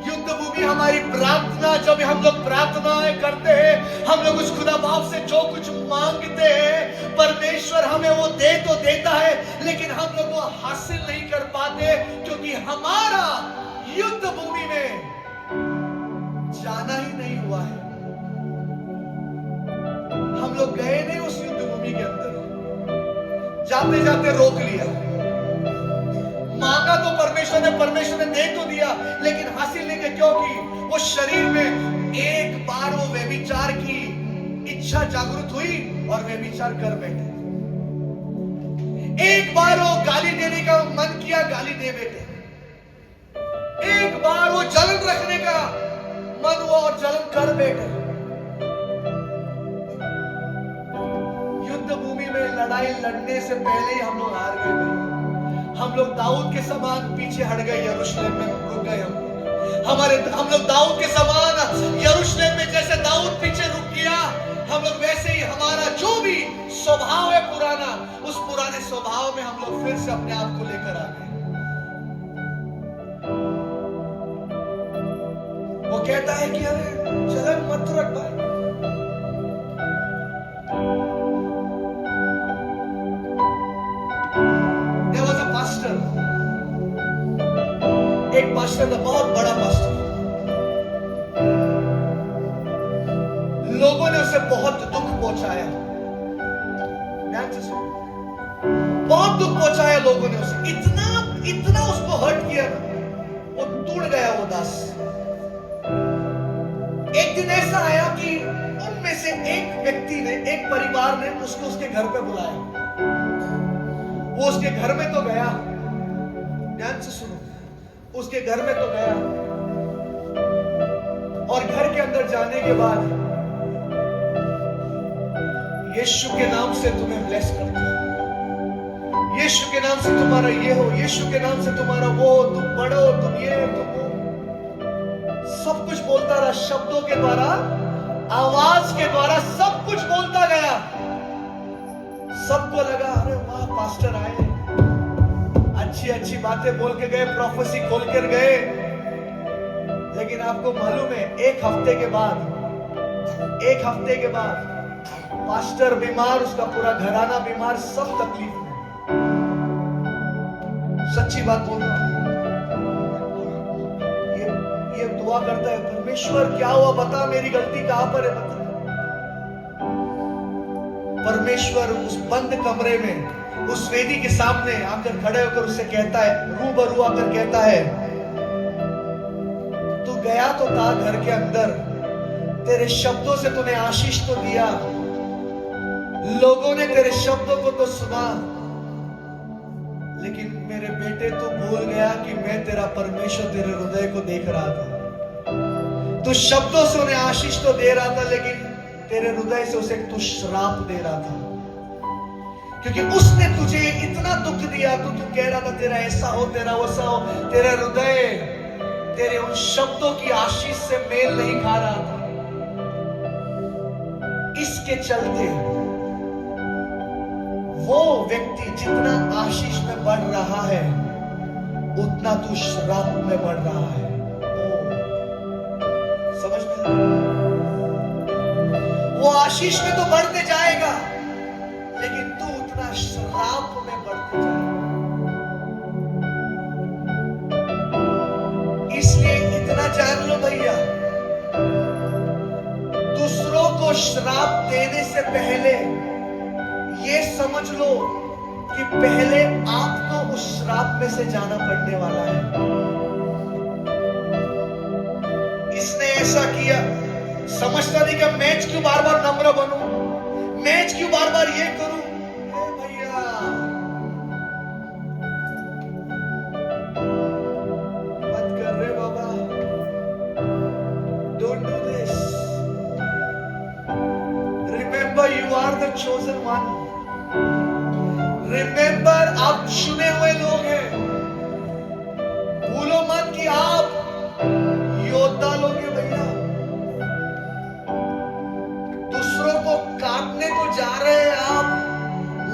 युद्ध भूमि हमारी प्रार्थना। जब हम लोग प्रार्थनाएं करते हैं, हम लोग उस खुदा बाप से जो कुछ मांगते हैं, परमेश्वर हमें वो दे तो देता है, लेकिन हम लोग वो हासिल नहीं कर पाते, क्योंकि हमारा युद्ध भूमि में जाना ही नहीं हुआ है। हम लोग गए नहीं उस युद्ध भूमि के अंदर। जाते जाते रोक लिया। मांगा तो परमेश्वर ने दे तो दिया, लेकिन हासिल नहीं किया। क्योंकि वो शरीर में एक बार वो व्यभिचार की इच्छा जागृत हुई और व्यभिचार कर बैठे। एक बार वो गाली देने का मन किया, गाली दे बैठे। एक बार वो जलन रखने का मन हुआ और जलन कर बैठे। युद्ध भूमि में लड़ाई लड़ने से पहले ही हम लोग हार गए। हम लोग दाऊद के समान पीछे हट गए, यरूशलेम में रुक गए। हम लोग दाऊद के समान यरूशलेम में जैसे दाऊद पीछे रुक गया, हम लोग वैसे ही हमारा जो भी स्वभाव है पुराना, उस पुराने स्वभाव में हम लोग फिर से अपने आप को लेकर आ गए। वो कहता है कि अरे जलन मत रख भाई। There was a pastor, एक पास्टर था, बहुत बड़ा पास्टर। लोगों ने उसे बहुत दुख पहुंचाया, बहुत दुख पहुंचाया लोगों ने उसे। इतना उसको हर्ट किया, वो टूट गया वो दास। एक दिन ऐसा आया कि उनमें से एक व्यक्ति ने, एक परिवार ने उसको उसके घर पे बुलाया। वो उसके घर में तो गया, ध्यान से सुनो, उसके घर में तो गया और घर के अंदर जाने के बाद यीशु के नाम से तुम्हें ब्लेस करता हूं, यीशु के नाम से तुम्हारा ये हो, यीशु के नाम से तुम्हारा वो हो, तुम बड़ो, तुम ये, तुम वो, सब कुछ बोलता रहा। शब्दों के द्वारा, आवाज के द्वारा सब कुछ बोलता गया। सबको लगा अरे वाह पास्टर आए, अच्छी अच्छी बातें बोल के गए, प्रोफेसी खोल कर गए। लेकिन आपको मालूम है, एक हफ्ते के बाद पास्टर बीमार, उसका पूरा घराना बीमार, सब तकलीफ में। सच्ची बात बोल रहा हूं। ये दुआ करता है, परमेश्वर क्या हुआ बता, मेरी गलती कहां पर है बता। परमेश्वर उस बंद कमरे में, उस वेदी के सामने आकर खड़े होकर उससे कहता है, रूबरू आकर कहता है, तू गया तो था घर के अंदर, तेरे शब्दों से तूने आशीष तो दिया, लोगों ने तेरे शब्दों को तो सुना, लेकिन मेरे बेटे तू भूल गया कि मैं तेरा परमेश्वर तेरे हृदय को देख रहा था। तू शब्दों से उन्हें आशीष तो दे रहा था, लेकिन तेरे हृदय से उसे तू श्राप दे रहा था, क्योंकि उसने तुझे इतना दुख दिया। तू कह रहा था तेरा ऐसा हो, तेरा वैसा हो, तेरा हृदय तेरे उन शब्दों की आशीष से मेल नहीं खा रहा था। इसके चलते वो व्यक्ति जितना आशीष में बढ़ रहा है, उतना तू श्राप में बढ़ रहा है। समझ में? वो आशीष में तो बढ़ते जाएगा, लेकिन तू उतना श्राप में बढ़ते जाएगा। इसलिए इतना जान लो भैया, दूसरों को श्राप देने से पहले ये समझ लो कि पहले आपको उस श्राप में से जाना पड़ने वाला है। इसने ऐसा किया, समझता नहीं कि मैं क्यों बार बार नम्र बनूं, मैं क्यों बार बार ये करूं। भैया मत कर रे बाबा, don't do this. Remember you are the chosen one. Remember आप चुने हुए लोग हैं। भूलो मत कि आप योद्धा लोग हैं भैया। दूसरों को काटने को जा रहे हैं आप,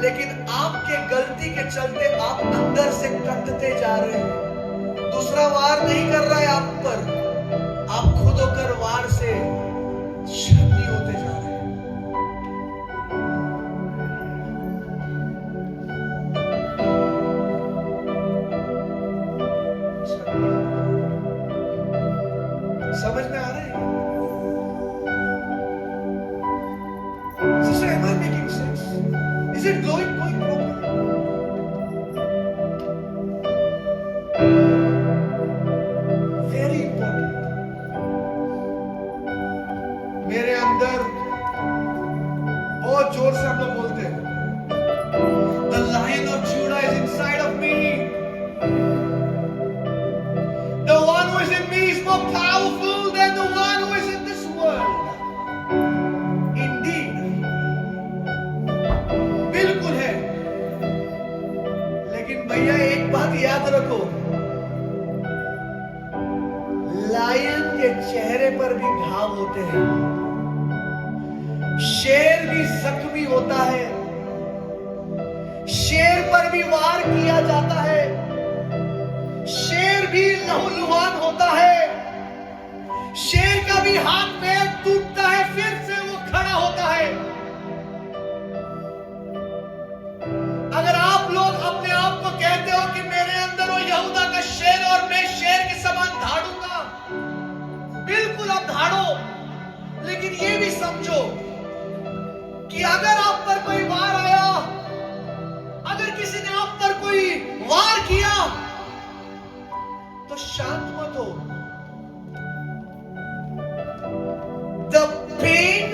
लेकिन आपके गलती के चलते आप अंदर से कटते जा रहे हैं। दूसरा वार नहीं कर रहा है आप पर, आप खुद होकर वार से छन्नी होते जा रहे हैं। समझ में आ रहा है? Sister, am I making sense? Is it going properly? रखो, लायन के चेहरे पर भी घाव होते हैं, शेर भी जख्मी होता है, शेर पर भी वार किया जाता है, शेर भी लहूलुहान होता है, शेर का भी हाथ पैर टूटता है, फिर से वो खड़ा होता है। अगर आप लोग अपने आप को कहते हो कि मेरे अंदर वो यहूदा का शेर और मैं शेर के समान धाड़ूंगा, बिल्कुल आप धाड़ो, लेकिन ये भी समझो कि अगर आप पर कोई वार आया, अगर किसी ने आप पर कोई वार किया, तो शांत मत हो। द पेन,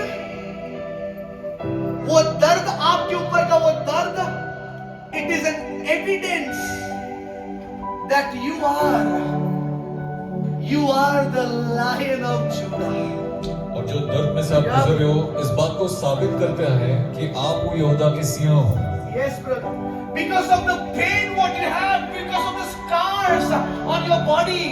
वो दर्द, आपके ऊपर का वो दर्द, it is an evidence that you are the lion of Judah. और जो दर्द में से आप गुजर रहे हो, इस बात को साबित करता है कि आप वो यहूदा के सिंह हो। Yes, brother. Because of the pain what you have, because of the scars on your body,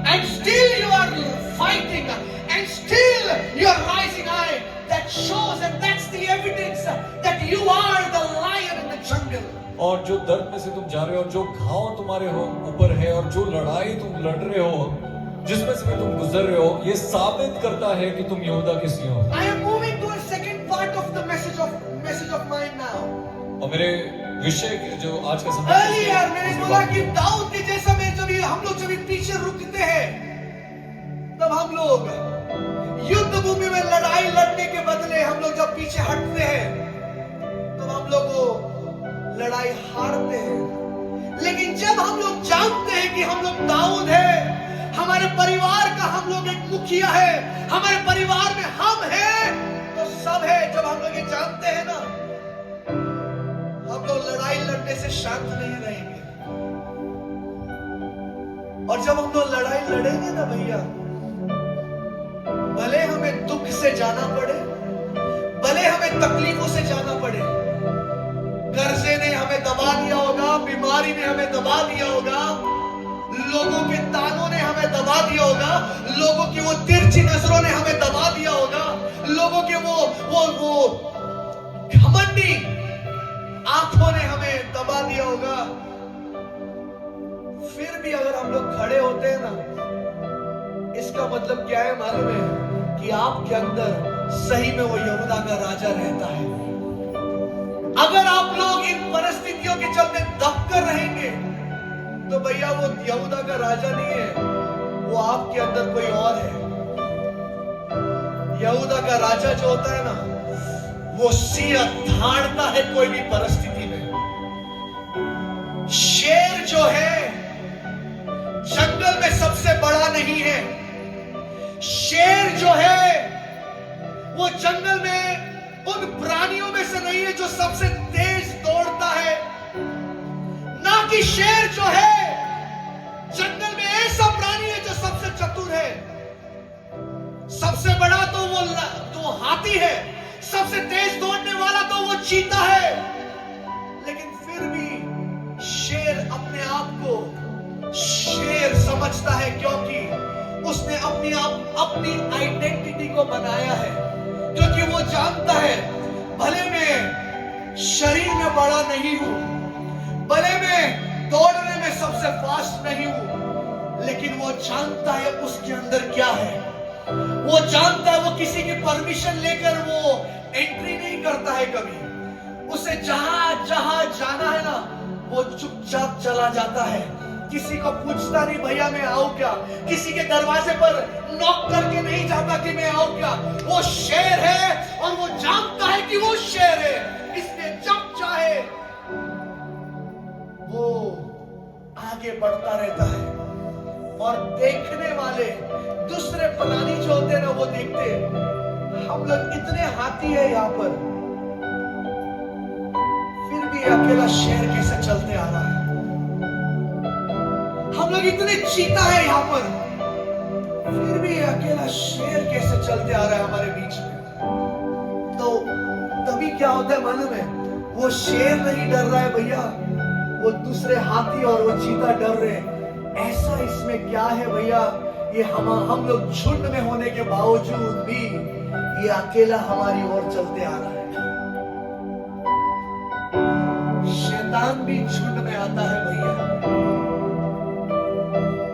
and still you are fighting, and still you are rising high. That shows, and that's the evidence that you are the lion in the jungle. और जो दर्द में से तुम जा रहे हो, जो घाव तुम्हारे हो ऊपर है, और जो लड़ाई तुम लड़ रहे हो, जिसमें से तुम गुजर रहे हो, ये साबित करता है कि तुम यहूदा के सिंह हो। I am moving to a second part of the message of mine now. और मेरे विषय के जो आज का समय Earlier मैंने बोला कि दाऊद के जैसा में हम लोग जब पीछे रुकते हैं, तब हम लोग युद्ध भूमि में लड़ाई लड़ने के बदले हम लोग जब पीछे हटते हैं, तब हम लोग वो लड़ाई हारते हैं। लेकिन जब हम लोग जानते हैं कि हम लोग दाऊद है, हमारे परिवार का हम लोग एक मुखिया है, हमारे परिवार में हम हैं, तो सब है। जब हम लोग ये जानते हैं ना, हम लोग लड़ाई लड़ने से शांत नहीं रहेंगे। और जब हम लोग लड़ाई लड़ेंगे ना भैया, भले हमें दुख से जाना पड़े, भले हमें तकलीफों से जाना पड़े, कर्जे ने हमें दबा दिया होगा, बीमारी ने हमें दबा दिया होगा, लोगों के तानों ने हमें दबा दिया होगा, लोगों की वो तिरछी नजरों ने हमें दबा दिया होगा, लोगों के वो घमंडी आंखों ने हमें दबा दिया होगा, फिर भी अगर हम लोग खड़े होते हैं ना, इसका मतलब क्या है मालूम है? कि आपके अंदर सही में वो यहूदा का राजा रहता है। अगर आप लोग इन परिस्थितियों के चलते दबकर रहेंगे, तो भैया वो यहूदा का राजा नहीं है, वो आपके अंदर कोई और है। यहूदा का राजा जो होता है ना, वो सिर धाड़ता है कोई भी परिस्थिति में। शेर जो है जंगल में सबसे बड़ा नहीं है, शेर जो है वो जंगल में उन प्राणियों में से नहीं है जो सबसे तेज दौड़ता है। ना कि शेर जो है जंगल में ऐसा प्राणी है जो सबसे चतुर है। सबसे बड़ा तो वो हाथी है, सबसे तेज दौड़ने वाला तो वो चीता है। लेकिन फिर भी शेर अपने आप को शेर समझता है, क्योंकि उसने अपनी आइडेंटिटी को बनाया है। क्योंकि वो जानता है, भले मैं शरीर में बड़ा नहीं हूं, भले मैं दौड़ने में सबसे फास्ट नहीं हूं, लेकिन वो जानता है उसके अंदर क्या है। वो जानता है, वो किसी की परमिशन लेकर वो एंट्री नहीं करता है कभी। उसे जहां जहां जाना है ना, वो चुपचाप चला जाता है। किसी को पूछता नहीं भैया मैं आऊं क्या, किसी के दरवाजे पर नॉक करके नहीं जाता कि मैं आऊं क्या। वो शेर है और वो जानता है कि वो शेर है, इसलिए जब चाहे वो आगे बढ़ता रहता है। और देखने वाले दूसरे प्राणी जो होते हैं ना, वो देखते हम लोग इतने हाथी है यहाँ पर, फिर भी अकेला शेर कैसे चलते आ रहा है। हम लोग इतने चीता है यहाँ पर, फिर भी अकेला शेर कैसे चलते आ रहा है हमारे बीच में। तो तभी क्या होता है मालूम है? वो शेर नहीं डर रहा है भैया, वो दूसरे हाथी और वो चीता डर रहे। ऐसा इसमें क्या है भैया? ये हम लोग झुंड में होने के बावजूद भी ये अकेला हमारी ओर चलते आ रहा है। शैतान भी झुंड में आता है भैया,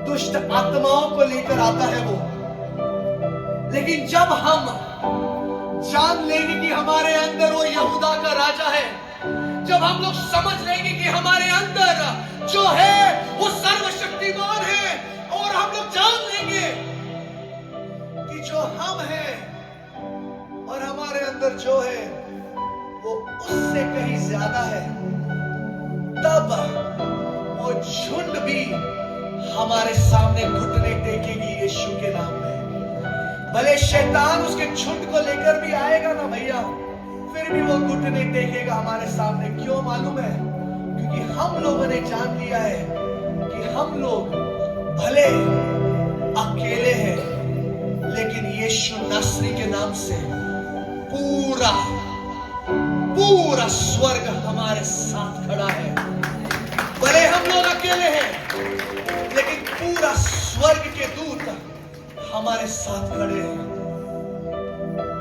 दुष्ट आत्माओं को लेकर आता है वो। लेकिन जब हम जान लेंगे कि हमारे अंदर वो यहूदा का राजा है, जब हम लोग समझ लेंगे कि हमारे अंदर जो है वो सर्वशक्तिमान है, और हम लोग जान लेंगे कि जो हम हैं और हमारे अंदर जो है वो उससे कहीं ज्यादा है, तब वो झुंड भी हमारे सामने घुटने टेकेगी यीशु के नाम में। भले शैतान उसके झुंड को लेकर भी आएगा ना भैया, फिर भी वो घुटने टेकेगा हमारे सामने। क्यों मालूम है? क्योंकि हम लोगों ने जान लिया है कि हम लोग भले अकेले हैं, लेकिन यीशु नासरी के नाम से पूरा स्वर्ग हमारे साथ खड़ा है। भले हम लोग अकेले हैं, लेकिन पूरा स्वर्ग के दूत हमारे साथ खड़े हैं।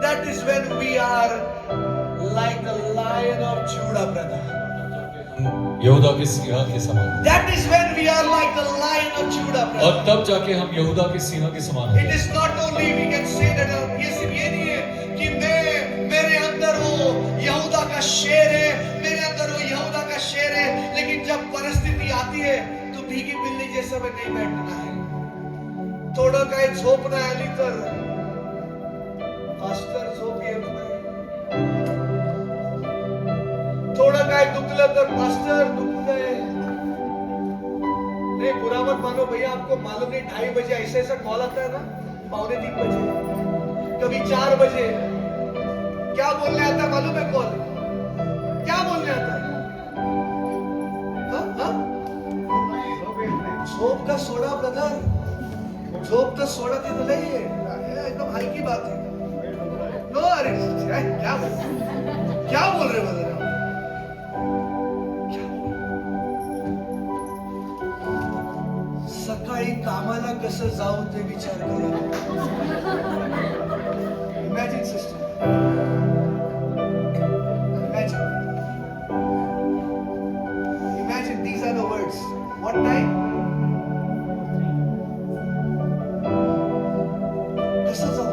That is when we are like the lion of Judah, brother. यहूदा के सिंह के समान। That is when we are like the lion of Judah, brother. और तब जाके हम यहूदा के सिंह के समान It is not only we can say that ये सिर्फ ये नहीं है कि मेरे अंदर वो यहूदा का शेर है, मेरे अंदर वो यहूदा का शेर है, लेकिन जब परिस्थिति आती है तो भीगी बिल्ली जैसा में नहीं बैठना है। थोड़ा काय झोपना है लिकर पास्टर झोप येत नाही, थोड़ा काय दुखलं तर पास्टर दुखलंय। नहीं बुरा मत मानो भैया, आपको मालूम नहीं 2:30 बजे ऐसा कॉल आता है ना, 2:45 बजे, कभी 4 बजे। क्या बोलने आता है मालूम है? कॉल क्या बोलने आता है? झोप का सोडा ब्रदर, झोप का सोडा ते तो नहीं है, एकदम हल्की बात है। नो अरे क्या बोल रहे ब्रदर? सकाळी कामाला कसं जाऊ ते विचार करा। Imagine sister, imagine these are the words. What time? कसं जाऊ?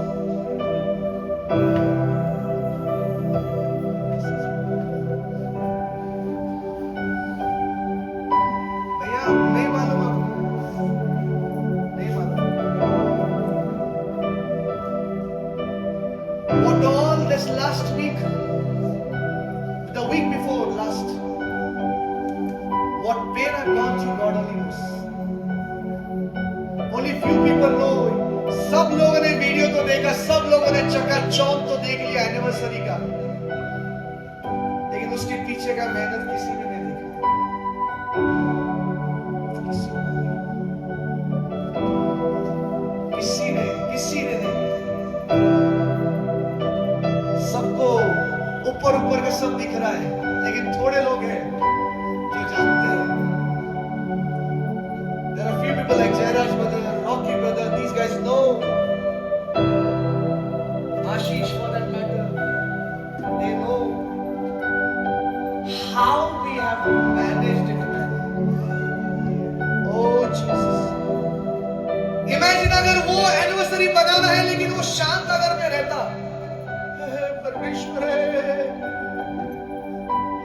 भैया नहीं मालूम आपको, नहीं मालूम। What all this last week, the week before last, what pain I've gone through, God only knows. Only few people know. सब लोगों ने वीडियो तो देखा, सब लोगों ने चकाचौंध तो देख लिया एनिवर्सरी का, लेकिन उसके पीछे का मेहनत किसी ने नहीं देखा। किसी ने नहीं। सबको ऊपर का सब दिख रहा है, लेकिन थोड़े लोग हैं जो जानते हैं। There are few people like Jairaj brother, Rocky brother, these guys know. Ashish for that matter, they know how we have managed it, man. Oh Jesus. Imagine अगर वो एनिवर्सरी बनाना है, लेकिन वो शांत अगर में रहता, परमेश्वर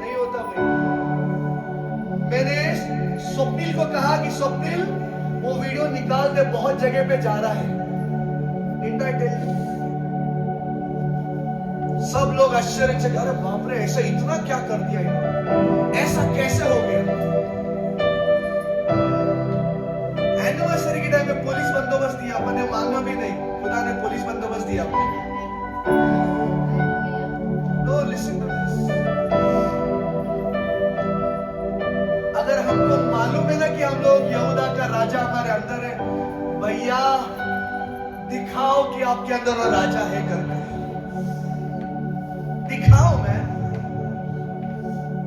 नहीं होता भाई। मैंने स्वप्निल को कहा कि स्वप्निल वो वीडियो निकाल दे, बहुत जगह पे जा रहा है। सब लोग आश्चर्यचकित, अरे बाप रे, ऐसा इतना क्या कर दिया इन्होंने? ऐसा कैसे हो गया? एनिवर्सरी के टाइम में पुलिस बंदोबस्त दिया, अपन ने मांगा भी नहीं, खुदा ने पुलिस बंदोबस्त दिया। No listen to this. अगर हमको मालूम है ना कि हम लोग यहूदा का राजा हमारे अंदर है, भैया दिखाओ कि आपके अंदर वो राजा है करके दिखाओ, मैं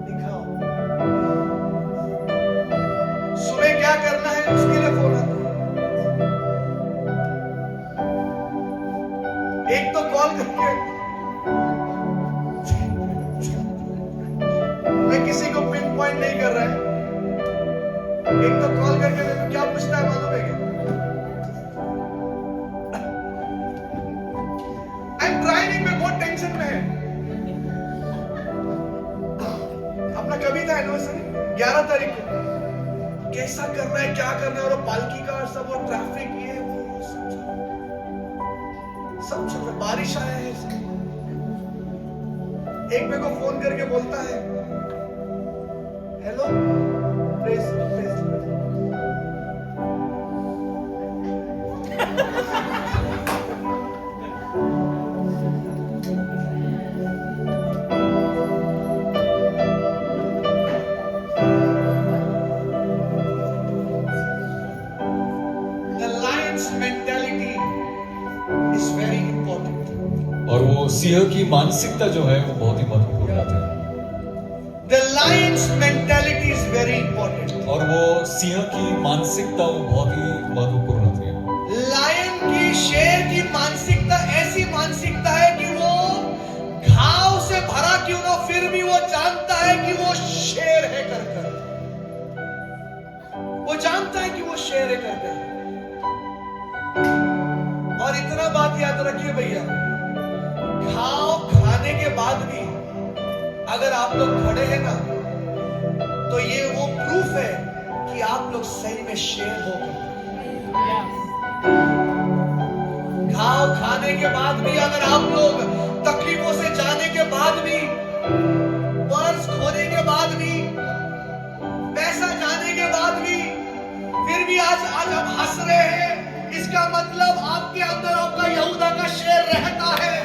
दिखाओ। माइंड नहीं कर रहा है। एक तो कॉल करके मेरे को क्या पूछता है मालूम है क्या? आई एम ड्राइविंग में बहुत टेंशन में है। अपना कभी था एनिवर्सरी 11 तारीख को, कैसा करना है क्या करना है, और पालकी का सब, वो ट्रैफिक, ये वो सब चल रहा, बारिश आया है। एक मेरे को फोन करके बोलता है, हेलो प्रेस प्रेस और वो सिंह की मानसिकता जो है वो बहुत ही महत्वपूर्ण है। The lion's mentality is very important. और वो सिंह की मानसिकता वो बहुत ही महत्वपूर्ण होती है। लायन की, शेर की मानसिकता ऐसी मानसिकता है कि वो घाव से भरा क्यों ना, फिर भी वो जानता है कि वो शेर है कर कर। वो जानता है कि वो शेर है कर कर। और इतना बात याद रखिए भैया, घाव खाने के बाद भी अगर आप लोग खड़े हैं ना, तो ये वो प्रूफ है कि आप लोग सही में शेर हो गए। घाव खाने के बाद भी अगर आप लोग तकलीफों से जाने के बाद भी, पर्स खोने के बाद भी, पैसा जाने के बाद भी, फिर भी आज हम हंस रहे हैं, इसका मतलब आपके अंदर आपका यहूदा का शेर रहता है।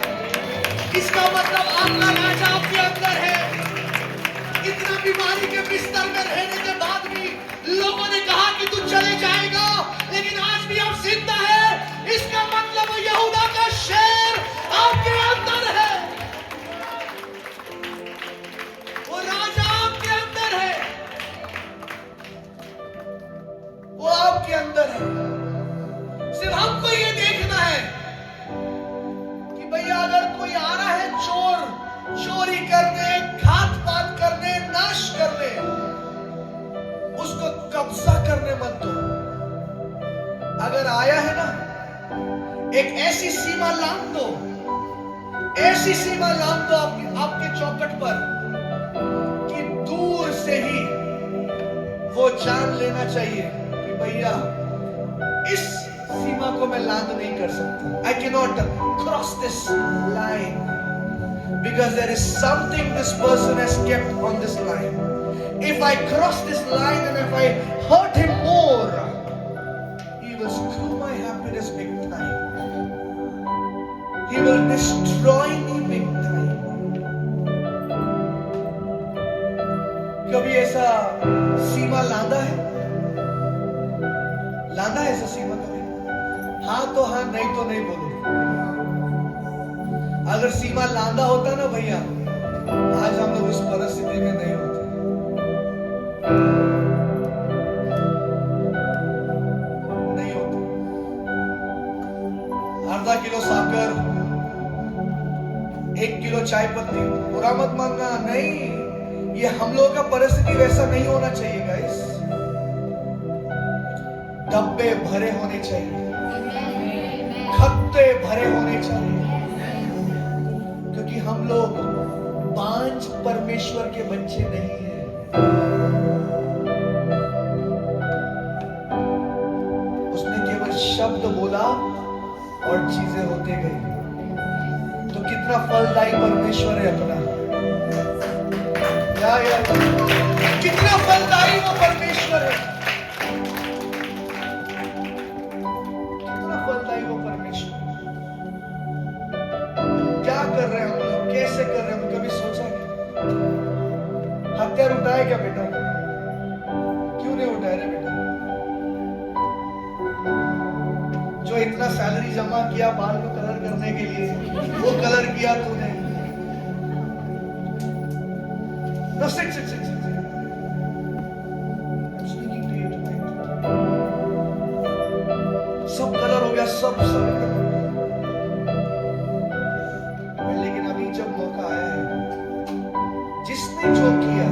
इसका मतलब आपका राजा आपके अंदर है। इतना बीमारी के बिस्तर में रहने के बाद भी लोगों ने कहा कि तू चले जाएगा, लेकिन आज भी आप जिंदा है। इसका मतलब यहूदा का शेर आपके अंदर है। वो राजा आपके अंदर है, वो आपके अंदर है। सिर्फ हमको ये देखना है कि भैया अगर कोई आ रहा है चोरी करने, घात पात करने, नाश करने, उसको कब्जा करने मत दो। अगर आया है ना, एक ऐसी सीमा लांघ दो, ऐसी सीमा लांघ दो आपके चौखट पर कि दूर से ही वो जान लेना चाहिए कि भैया इस सीमा को मैं लांघ नहीं कर सकता। I cannot cross this line because there is something this person has kept on this line. If I cross this line and if I hurt him more, he will screw my happiness big time. He will destroy me big time. कभी ऐसा सीमा लांघा है? लांघा है ऐसा सीमा कभी? हाँ तो हाँ, नहीं तो नहीं बोलो। अगर सीमा लांघा होता ना भैया, आज हम लोग उस परिस्थिति में नहीं होते। नहीं होते। आधा किलो साकर, 1 किलो चाय पत्ती, बुरा मत मानना, नहीं, ये हम लोगों का परिस्थिति वैसा नहीं होना चाहिए गाइस। डब्बे भरे होने चाहिए, खत्ते भरे होने चाहिए, क्योंकि हम लोग पांच परमेश्वर के बच्चे नहीं हैं। उसने केवल शब्द बोला और चीजें होते गई। तो कितना फलदायी परमेश्वर है अपना, या कितना फलदायी वो परमेश्वर है, कितना फलदायी वो परमेश्वर। क्या कर रहे हैं हम लोग, कैसे कर रहे हैं, हम कभी सोचा क्या? हथियार उठाए क्या बेटा? क्यों नहीं उठाए रे बेटा? जो इतना सैलरी जमा किया बाल को कलर करने के लिए, वो कलर किया तूने। No, sit. I'm speaking to you tonight. सब कलर हो गया, सब लेकिन अभी जब मौका आया है, जिसने जो किया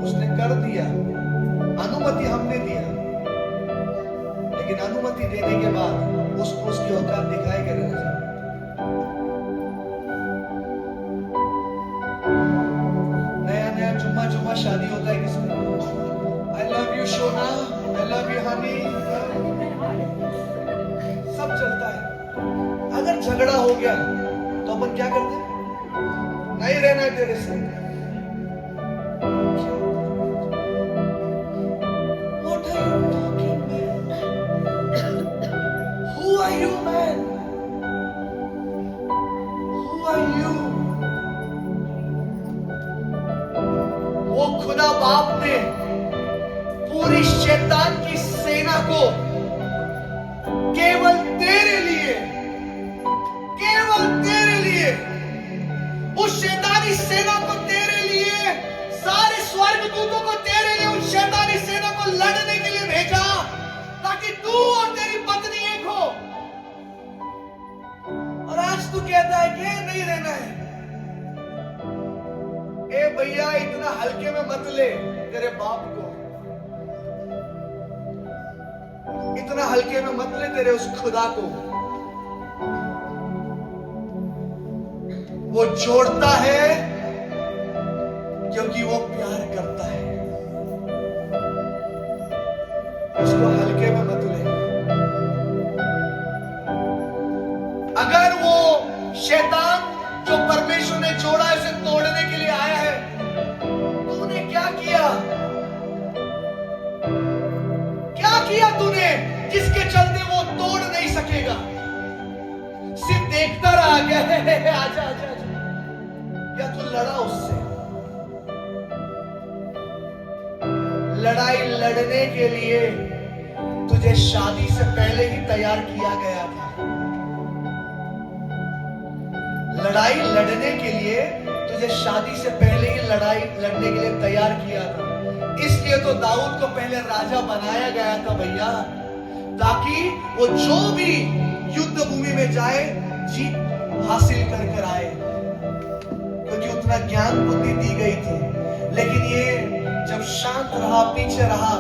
उसने कर अनुमति देने के बाद उसको उसकी औकात दिखाई के राजा। नया नया जुम्मा जुम्मा शादी होता है किसमें? I love you Shona, I love you Honey, सब चलता है। अगर झगड़ा हो गया तो अपन क्या करते हैं? नहीं रहना है तेरे से। What are you talking, man? Who are you, man? Who are you? वो खुदा बाप ने पूरी शैतान की सेना को केवल तेरे लिए, उस शैतानी सेना को तेरे लिए, सारे स्वर्गदूतों को तेरे लिए, उस शैतानी सेना को लड़ने के लिए भेजा ताकि तू और तेरी पत्नी एक हो। और आज तू कहता है कि नहीं रहना है। ए भैया, इतना हल्के में मत ले तेरे बाप को, इतना हल्के में मत ले तेरे उस खुदा को। वो जोड़ता है क्योंकि वो प्यार करता है। उसको हल्के में मत ले। अगर वो शैतान जो परमेश्वर ने जोड़ा है उसे तोड़ने के लिए आया है, तूने क्या किया? क्या किया तूने जिसके चलते वो तोड़ नहीं सकेगा? सिर्फ देखता रहा क्या है? आजा आजा आजा। या तू लड़ा उससे? लड़ाई लड़ने के लिए तुझे शादी से पहले ही तैयार किया गया था। लड़ाई लड़ने के लिए तुझे शादी से पहले ही लड़ाई लड़ने के लिए तैयार किया था। इसलिए तो दाऊद को पहले राजा बनाया गया था भैया, ताकि वो जो भी युद्ध भूमि में जाए जीत हासिल कर कर आए, क्योंकि उतना ज्ञान बुद्धि दी गई थी। लेकिन ये जब शांत रहा, पीछे रहा,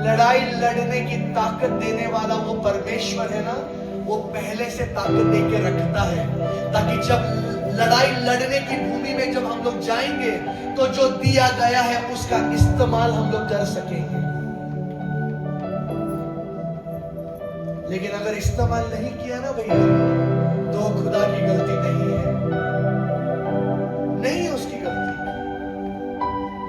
लड़ाई लड़ने की ताकत देने वाला वो परमेश्वर है ना, वो पहले से ताकत दे के रखता है, ताकि जब लड़ाई लड़ने की भूमि में जब हम लोग जाएंगे तो जो दिया गया है उसका इस्तेमाल हम लोग कर सकेंगे। लेकिन अगर इस्तेमाल नहीं किया ना भैया, तो खुदा की गलती नहीं है, नहीं है उसकी गलती।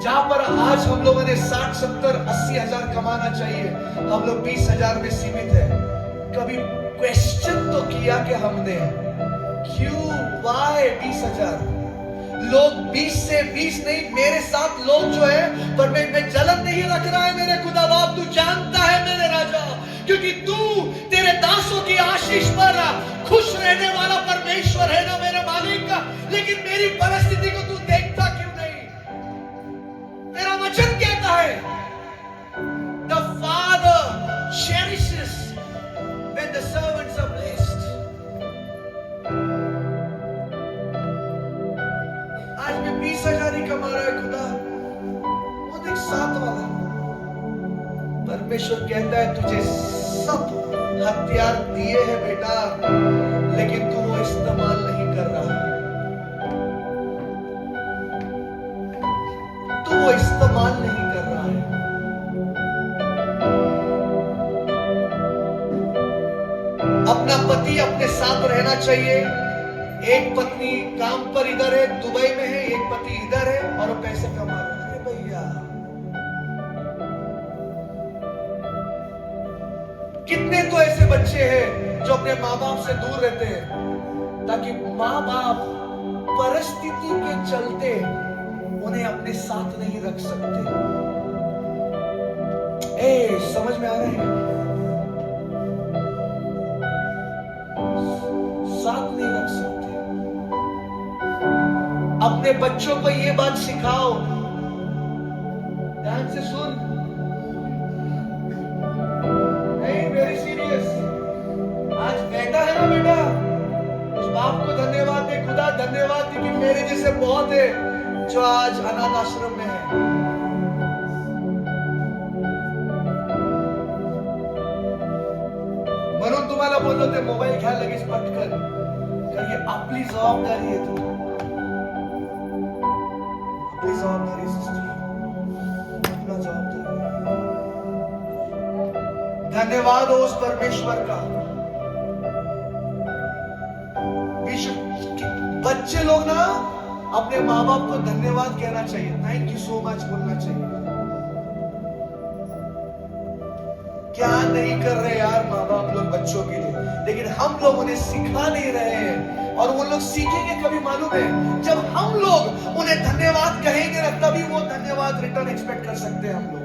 जहां पर आज हम लोगों ने 60, 70, 80 हजार कमाना चाहिए, हम लोग 20 हजार में सीमित है। कभी क्वेश्चन तो किया कि हमने क्यों, वाई 20 हजार? लोग 20 से 20 नहीं, मेरे साथ लोग जो है, पर मैं जलन नहीं रख रहा है मेरे खुदा बाप, तू जानता है मेरे राजा, क्योंकि तू तेरे दासों की आशीष पर खुश रहने वाला परमेश्वर है ना मेरे मालिक। लेकिन मेरी परिस्थिति को तू देखता क्यों नहीं? तेरा वचन कहता है, The Father cherishes when the servants are blessed. आज मैं 20,000 ही कमा रहा है खुदा, वो देख 7 वाला। परमेश्वर कहता है तुझे सब हथियार दिए हैं बेटा, लेकिन तू वो इस्तेमाल नहीं कर रहा है। तू वो इस्तेमाल नहीं कर रहा है। अपना पति अपने साथ रहना चाहिए। एक पत्नी काम पर इधर है, दुबई में है, एक पति इधर है और वो पैसे कमा रहा है। भैया कितने तो ऐसे बच्चे हैं जो अपने माँ बाप से दूर रहते हैं, ताकि माँ बाप परिस्थिति के चलते उन्हें अपने साथ नहीं रख सकते। समझ में आ रहा है? साथ नहीं रख सकते। अपने बच्चों को ये बात सिखाओ, ध्यान से सुन, वेरी सीरियस। आज बेटा है ना बेटा, उस बाप को धन्यवाद दे, खुदा धन्यवाद दे कि मेरे जैसे बहुत है जो आज अनाथ आश्रम में है। बोललो ते मोबाईल घ्यायला लगेच पटकन, कारण की आपली जबाबदारी आहे ती. आपली जबाबदारी सिस्टर, अपना जबाबदारी. धन्यवाद हो उस परमेश्वर का. बच्चे लोग ना अपने माँ बाप को धन्यवाद कहना चाहिए, थैंक यू सो मच बोलना चाहिए. क्या नहीं कर रहे यार माँ बाप लोग बच्चों के लिए, लेकिन हम लोग उन्हें सिखा नहीं रहे हैं. और वो लोग सीखेंगे कभी मालूम है, जब हम लोग उन्हें धन्यवाद कहेंगे ना, तभी वो धन्यवाद रिटर्न एक्सपेक्ट कर सकते हैं हम लोग.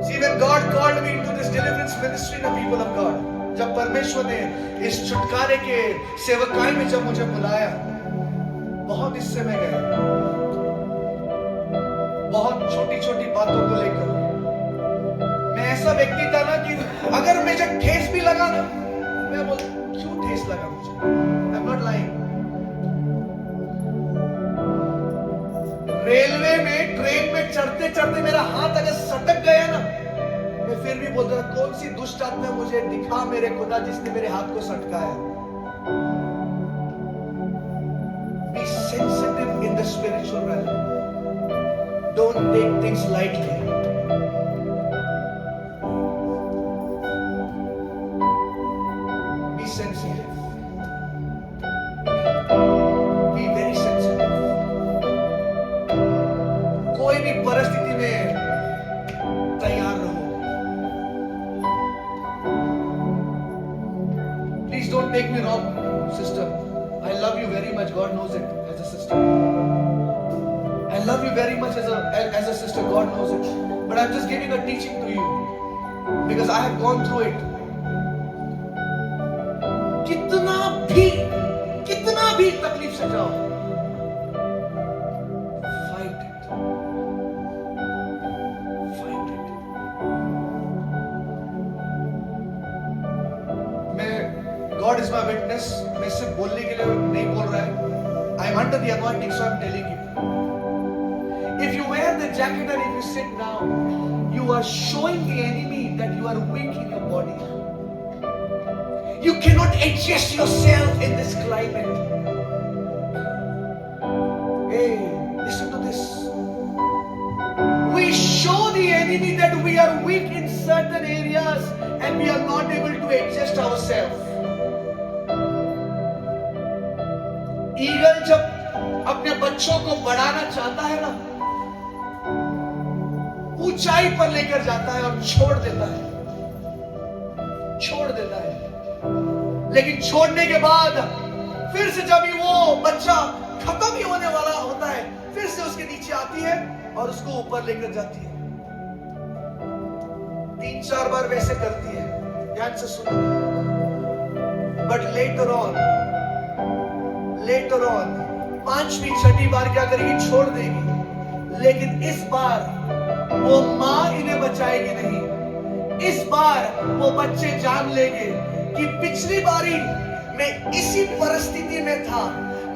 See, when God called me into this deliverance ministry, the people of God, जब परमेश्वर ने इस छुटकारे के सेवकाई में जब मुझे बुलाया, बहुत हिस्से में गए, बहुत छोटी छोटी बातों को लेकर. मैं ऐसा व्यक्ति था ना कि अगर मुझे ठेस भी लगा ना, मैं बोल क्यों ठेस लगा मुझे, I am not lying. Railway में ट्रेन में चढ़ते चढ़ते मेरा हाथ अगर सटक गया ना, मैं फिर भी बोलता था कौन सी दुष्ट आत्मा मुझे दिखा मेरे खुदा जिसने मेरे हाथ को सटकाया. Be sensitive in the spiritual realm. Don't take things lightly. Be sensitive. Be very sensitive. कोई भी परिस्थिति में तैयार रहो. Please don't take me wrong, sister. I love you very much. God knows it. As a sister, I love you very much as a sister. God knows it. But I'm just giving a teaching to you because I have gone through it. कितना भी तकलीफ से जाओ, fight it. Fight it. God is my witness. मैं सिर्फ बोलने के लिए नहीं बोल रहा है. I am under the anointing, so I am telling you. If you wear the jacket and if you sit down, you are showing the enemy that you are weak in your body. You cannot adjust yourself in this climate. Hey, listen to this. We show the enemy that we are weak in certain areas and we are not able to adjust ourselves. Eagle जब अपने बच्चों को बढ़ाना चाहता है ना, ऊंचाई पर लेकर जाता है और छोड़ देता है. लेकिन छोड़ने के बाद फिर से जब वो बच्चा खत्म ही होने वाला होता है, फिर से उसके नीचे आती है और उसको ऊपर लेकर जाती है. 3-4 बार वैसे करती है. ध्यान से सुनो. बट लेटर ऑन 5वीं 6ठी बार क्या करेगी, छोड़ देगी. लेकिन इस बार वो माँ इन्हें बचाएगी नहीं. इस बार वो बच्चे जान लेंगे कि पिछली बारी मैं इसी परिस्थिति में था,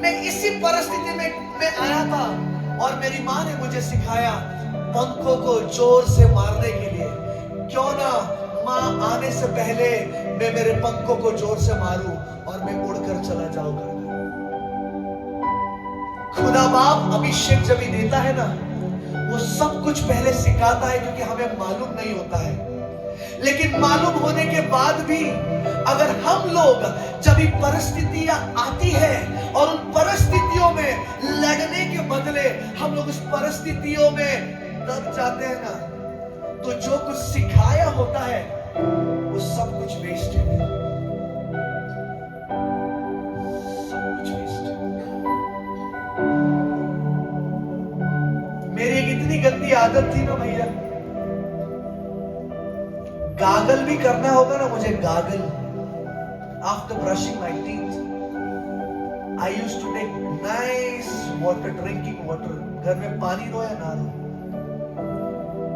मैं इसी परिस्थिति में आया था और मेरी माँ ने मुझे सिखाया पंखों को जोर से मारने के लिए. क्यों ना माँ आने से पहले मैं मेरे पंखों को जोर से मारूं और मैं उड़कर चला जाऊंगा. खुदा बाप अभिषेक जब ही देता है ना, वो सब कुछ पहले सिखाता है क्योंकि हमें मालूम नहीं होता है. लेकिन मालूम होने के बाद भी अगर हम लोग जब ये परिस्थितियां आती है और उन परिस्थितियों में लड़ने के बदले हम लोग उस परिस्थितियों में दब जाते हैं ना, तो जो कुछ सिखाया होता है वो सब कुछ वेस्ट है. सब कुछ वेस्ट है. मेरी एक इतनी गंदी आदत थी ना भैया, गागल भी करना होगा ना मुझे, gargle after brushing my teeth I used to take nice water, drinking water. घर में पानी रो या ना रो,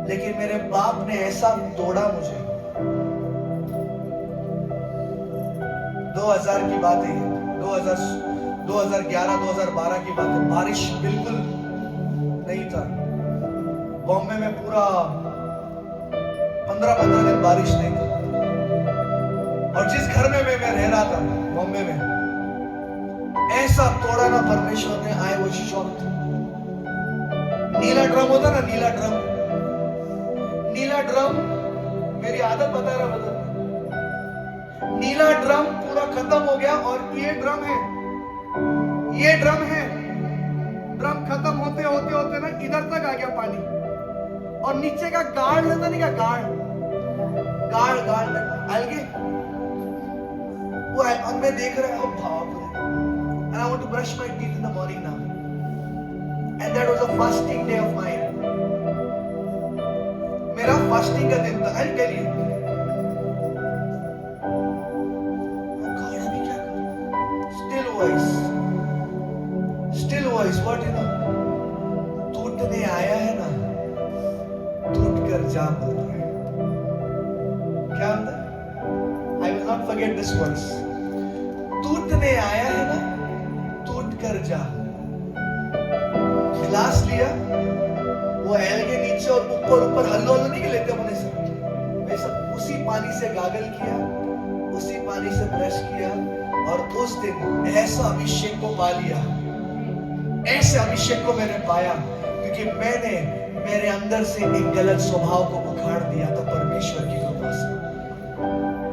लेकिन मेरे बाप ने ऐसा तोड़ा मुझे. 2000 की बात है, 2011-2012 की बात है. बारिश बिल्कुल नहीं था, बॉम्बे में पूरा 15-15 दिन बारिश नहीं थी। और जिस घर में मैं रह रहा था बॉम्बे में, ऐसा तोड़ा ना परमेश्वर ने, I was shocked. Neela drum होता ना, नीला ड्रम, मेरी आदत बता रहा बता, नीला ड्रम पूरा खत्म हो गया और ये ड्रम है, ड्रम खत्म होते होते ना इधर तक आ गया पानी, और नीचे का गार्ड रहता नहीं, क्या गार्ड अलगे वो है, और मैं देख रहा हूं, बाप रे, and I want to brush my teeth in the morning now, and that was a fasting day of mine, मेरा फास्टिंग का दिन था। I'll tell you, God अभी क्या कर, still voice, what you know, टूटने आया है ना, टूट कर जा बोलता है, क्या होता है? I will not forget this voice, टूटने आया है ना, टूट कर जा। गिलास लिया, वो एल के नीचे और ऊपर हल्लो नहीं लेते अपने से, वैसा उसी पानी से गागल किया, उसी पानी से ब्रश किया, और उस दिन ऐसा अभिषेक को पा लिया, ऐसे अभिषेक को मैंने पाया, क्योंकि मैंने मेरे अंदर से एक गलत स्वभाव को उखाड़ दिया था परमेश्वर की कृपा से।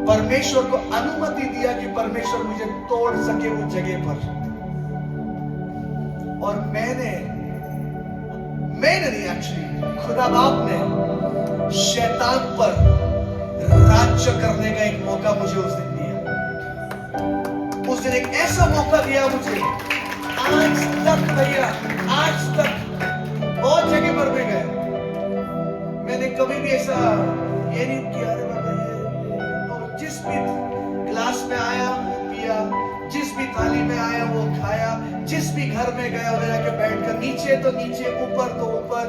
परमेश्वर को अनुमति दिया कि परमेश्वर मुझे तोड़ सके उस जगह पर, और मैंने नहीं, एक्चुअली खुदा बाप ने शैतान पर राज्य करने का एक मौका मुझे उस दिन दिया। उस दिन एक ऐसा मौका दिया मुझे, आज तक भैया, आज तक बहुत जगह पर मैं गया, मैंने कभी भी ऐसा ये नहीं किया, जिस भी क्लास में आया वो पिया, जिस भी थाली में आया वो खाया, जिस भी घर में गया उधर जाके बैठकर, नीचे तो नीचे, ऊपर तो ऊपर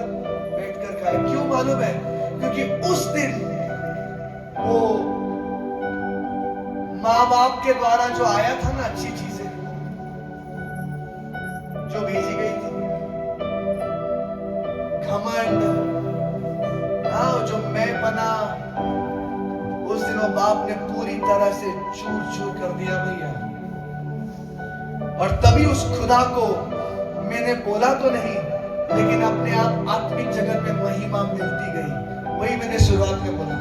बैठकर खाया। क्यों मालूम है? क्योंकि उस दिन वो माँ बाप के द्वारा जो आया था ना, अच्छी चीजें जो भेजी गई थी, घमंड, हाँ, जो मैं बना, उस दिन वो बाप ने पूरी तरह से चूर कर दिया भैया। और तभी उस खुदा को मैंने बोला तो नहीं, लेकिन अपने आप आत्मिक जगत में महिमा मिलती गई। वही मैंने शुरुआत में बोला,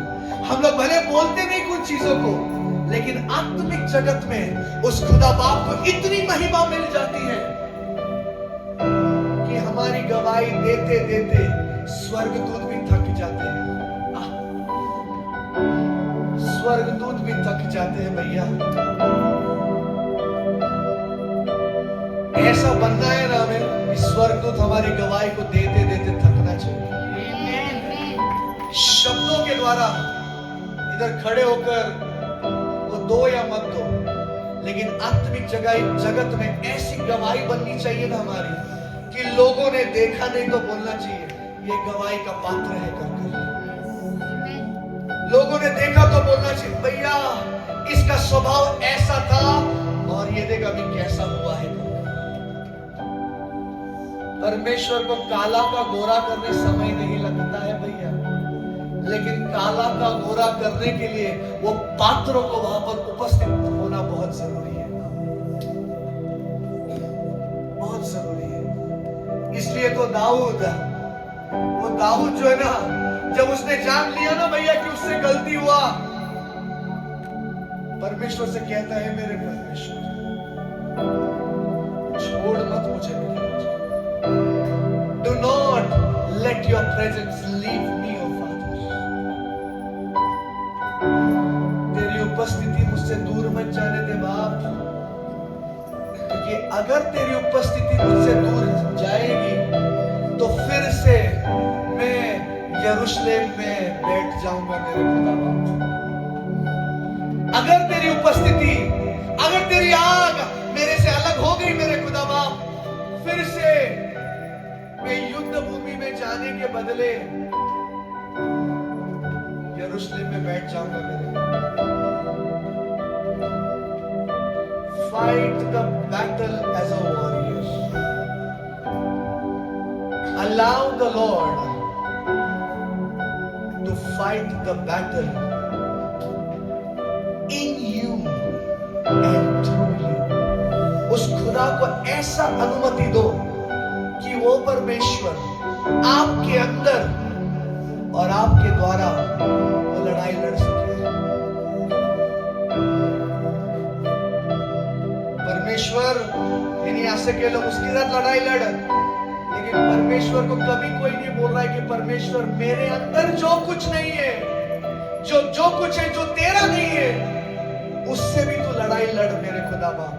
हम लोग भले बोलते नहीं कुछ चीजों को, लेकिन आत्मिक जगत में उस खुदा बाप को इतनी महिमा मिल जाती है कि हमारी गवाही देते देते स्वर्गदूत भी थक जाते हैं, स्वर्गदूत भी थक जाते हैं भैया। ऐसा बनना है ना हमें कि स्वर्गदूत हमारी गवाही को देते देते थकना चाहिए। शब्दों के द्वारा इधर खड़े होकर वो दो या मत दो, लेकिन आत्मिक जगत में ऐसी गवाही बननी चाहिए ना हमारी कि लोगों ने देखा नहीं तो बोलना चाहिए ये गवाही का पात्र है कर। लोगों ने देखा तो बोलना चाहिए भैया इसका स्वभाव ऐसा था और ये देख अभी कैसा हुआ है। परमेश्वर को काला का गोरा करने समय नहीं लगता है भैया, लेकिन काला का गोरा करने के लिए वो पात्रों को वहां पर उपस्थित होना बहुत जरूरी है, बहुत जरूरी है। इसलिए तो दाऊद जो है ना, जब उसने जान लिया ना भैया कि उससे गलती हुआ, परमेश्वर से कहता है मेरे परमेश्वर छोड़ मत मुझे, do not let your presence leave me, O Father। तेरी उपस्थिति मुझसे दूर मत जाने दे बाप, क्योंकि अगर तेरी उपस्थिति मुझसे दूर जाएगी तो फिर से मैं यरूशलेम में बैठ जाऊंगा मेरे खुदा बाप। अगर तेरी उपस्थिति, अगर तेरी आग मेरे से अलग हो गई मेरे खुदा बाप, फिर से मैं युद्ध भूमि में जाने के बदले यरूशलेम में बैठ जाऊंगा मेरे। Fight the battle as a warrior. Allow the Lord fight the battle in you and through you. उस खुदा को ऐसा अनुमति दो कि वो परमेश्वर आपके अंदर और आपके द्वारा वो लड़ाई लड़ सके। परमेश्वर यानी ऐसे के लोग उसके साथ लड़ाई लड़, लेकिन परमेश्वर को कभी कोई नहीं बोल रहा है कि परमेश्वर मेरे अंदर जो कुछ नहीं है, जो कुछ है जो तेरा नहीं है, उससे भी तू लड़ाई लड़ मेरे खुदा बाप,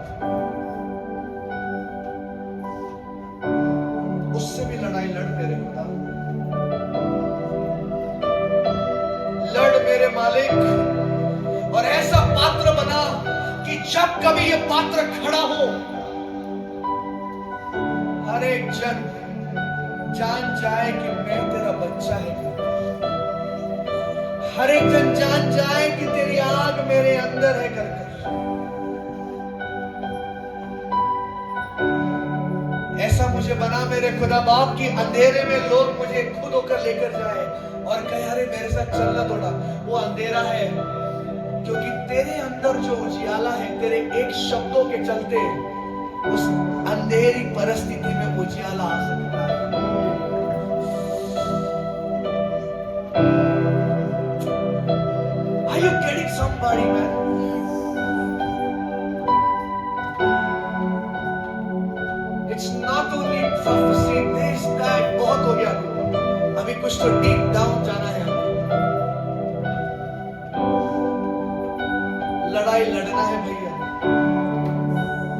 उससे भी लड़ाई लड़ मेरे खुदा, लड़ मेरे मालिक। और ऐसा पात्र बना कि जब कभी ये पात्र खड़ा हो, हर एक जन जान जाए कि मैं तेरा बच्चा है, हर एक जन जान जाए कि तेरी आग मेरे अंदर है कर। ऐसा मुझे बना मेरे खुदा बाप की अंधेरे में लोग मुझे खुद होकर लेकर जाए और कहे अरे मेरे साथ चलना थोड़ा, वो अंधेरा है क्योंकि तेरे अंदर जो उजियाला है, तेरे एक शब्दों के चलते उस अंधेरी परिस्थिति में उजियाला आ सकता है। Are you getting somebody, man? It's not only prophecy, this, that, बहुत हो गया, अभी कुछ तो deep down जाना है। लड़ाई लड़ना है भैया,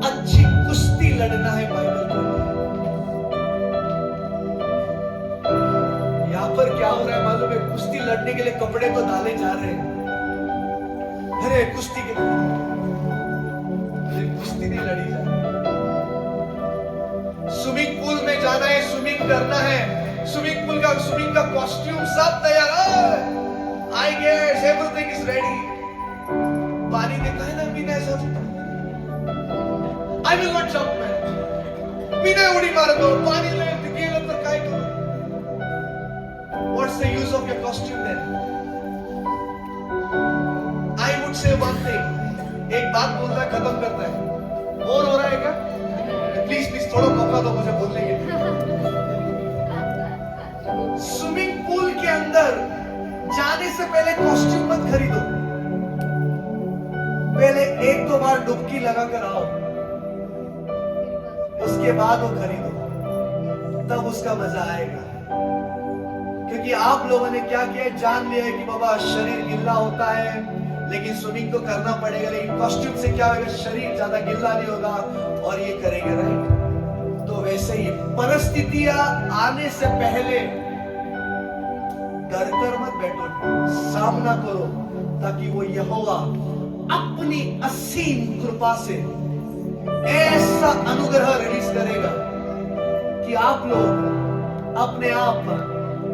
अच्छी कुश्ती लड़ना है बाइबल को। यहाँ पर क्या हो रहा है मालूम है? कुश्ती लड़ने के लिए कपड़े तो डाले जा रहे हैं, अरे कुश्ती के कुश्ती नहीं लड़ी जा रही। स्विमिंग पूल में जाना है, स्विमिंग करना है, स्विमिंग का कॉस्ट्यूम सब तैयार, I guess everything is ready. पानी देखा है ना, बिना ऐसा I will not jump man, बिना उड़ी मार दो, पानी ले गेल तो काय करो। What's the use of your costume then? I would say one thing, एक बात बोलना खत्म करता है। और हो रहा है क्या? प्लीज थोड़ा मौका दो मुझे बोलने के। स्विमिंग पूल के अंदर जाने से पहले कॉस्ट्यूम मत खरीदो, पहले एक दो बार डुबकी लगा कर आओ, उसके बाद वो खरीदो, तब उसका मजा आएगा। क्योंकि आप लोगों ने क्या किया, जान लिया है कि बाबा शरीर गिल्ला होता है, लेकिन स्विमिंग तो करना पड़ेगा, लेकिन कॉस्ट्यूम से क्या होगा, शरीर ज्यादा गिल्ला नहीं होगा और ये करेगा, राइट? तो वैसे ही परिस्थितियां आने से पहले डर कर मत बैठो, सामना करो, ताकि वो यहोवा अपनी असीम कृपा से ऐसा अनुग्रह रिलीज करेगा कि आप लोग अपने आप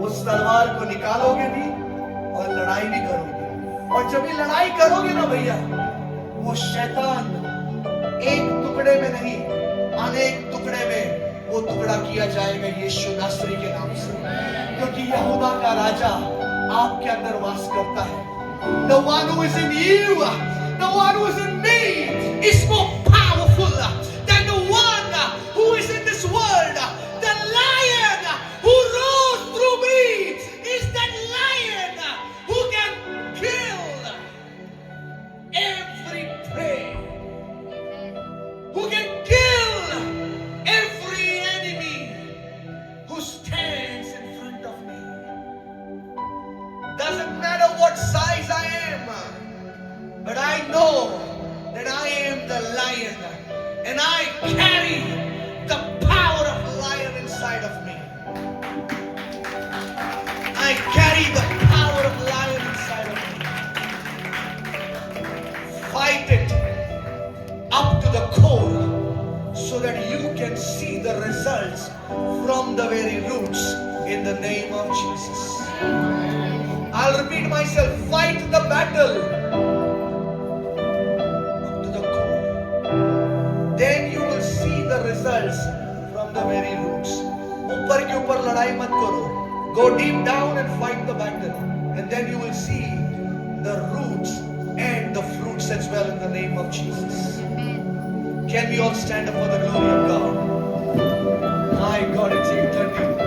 उस तलवार को निकालोगे भी और लड़ाई भी करोगे। और जब ये लड़ाई करोगे ना भैया, वो शैतान एक टुकड़े में नहीं, अनेक टुकड़े में वो टुकड़ा किया जाएगा यीशु नासरी के नाम से, क्योंकि यहूदा का राजा आपके अंदर वास करता है। The one who is in you, the one who is in me is more powerful than the one who is in this world. The lion who rose through me is that lion who can kill every prey, who can kill every enemy who stands in front of me. Doesn't matter what size I am, but I know that I am the lion and I carry the power of lion inside of me. I carry the power of lion inside of me. Fight it up to the core so that you can see the results from the very roots in the name of Jesus. I'll repeat myself, fight the battle up to the core. Then you will see the results from the very roots. ऊपर के ऊपर लड़ाई मत करो. Go deep down and fight the battle. And then you will see the roots and the fruits as well in the name of Jesus. Can we all stand up for the glory of God? My God, it's 8:30.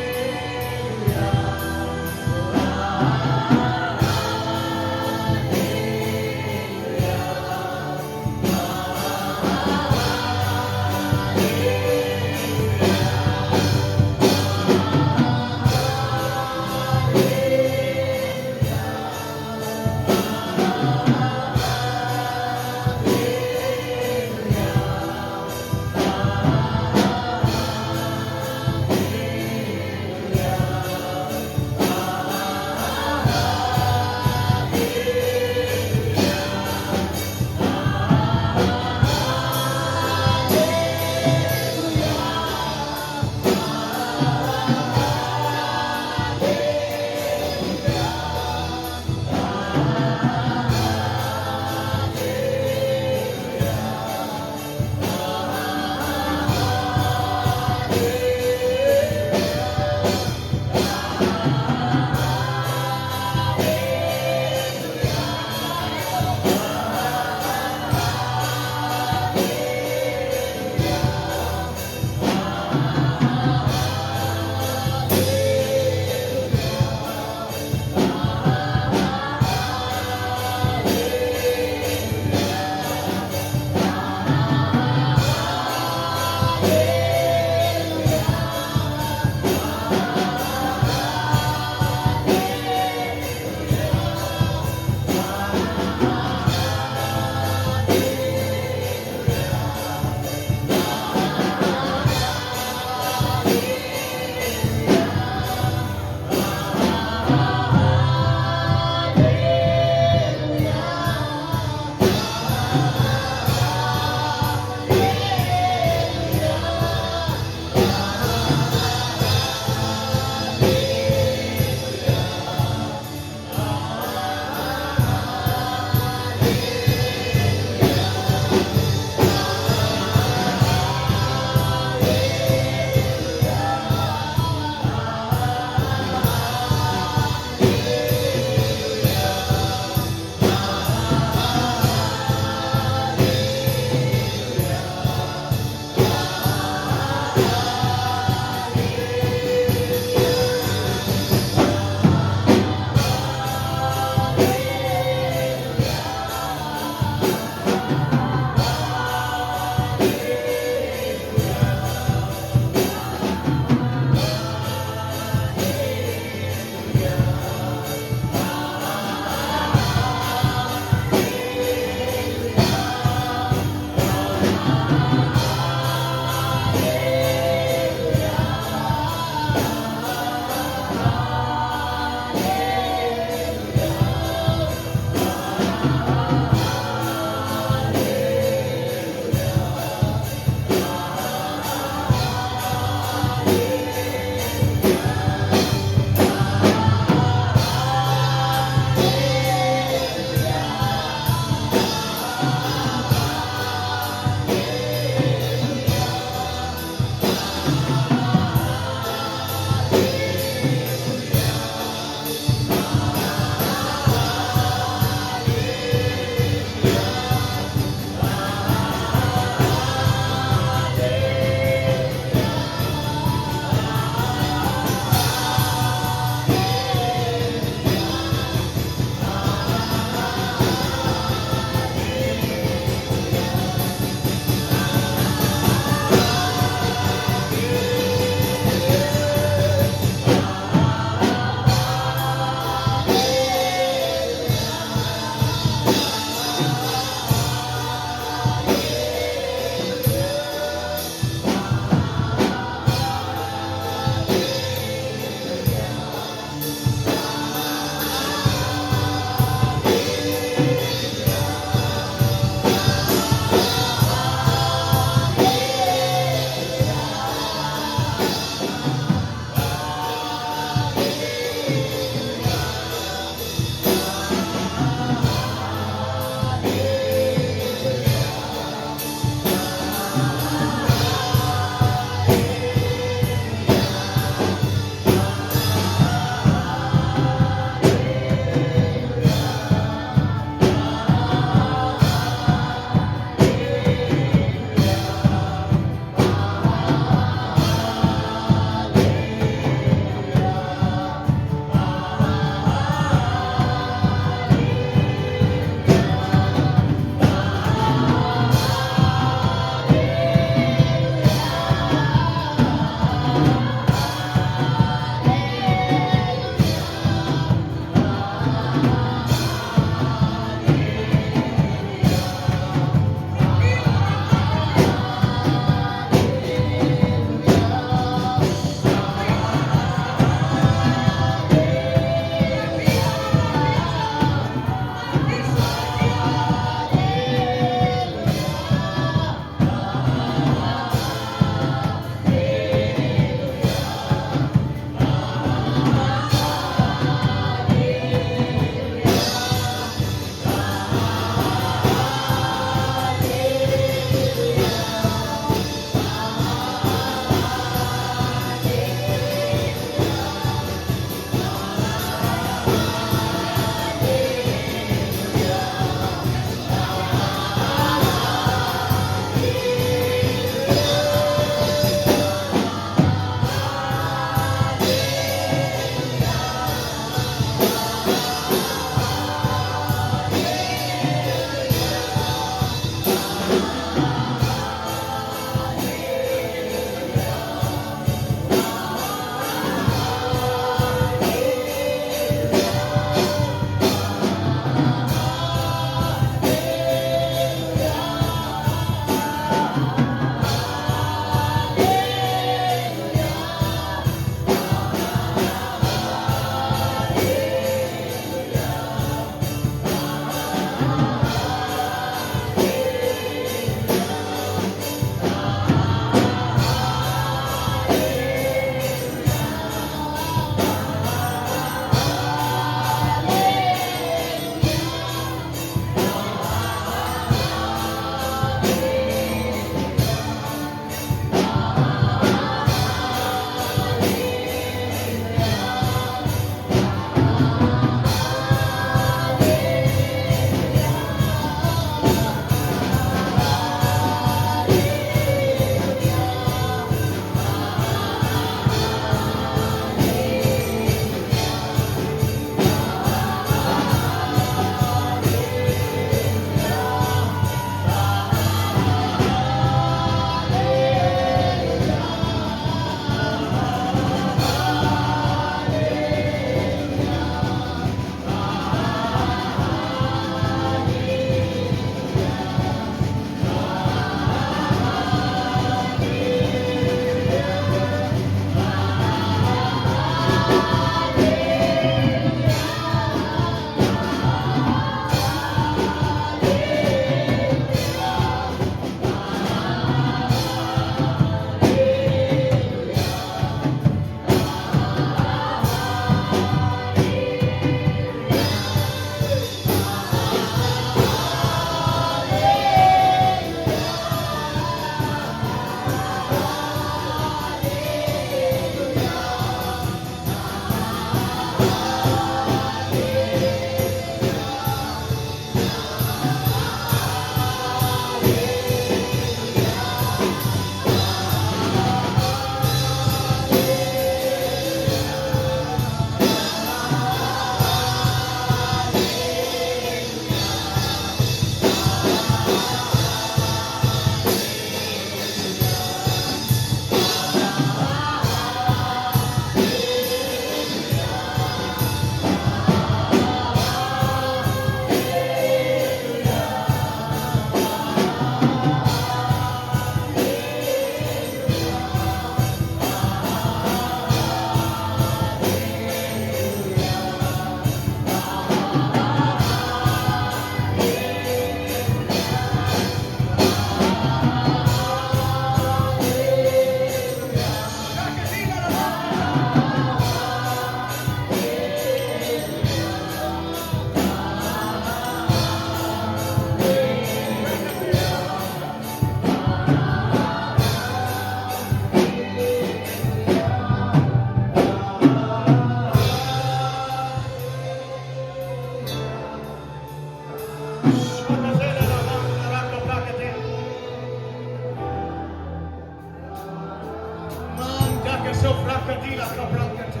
Sofrakatila kaprakata.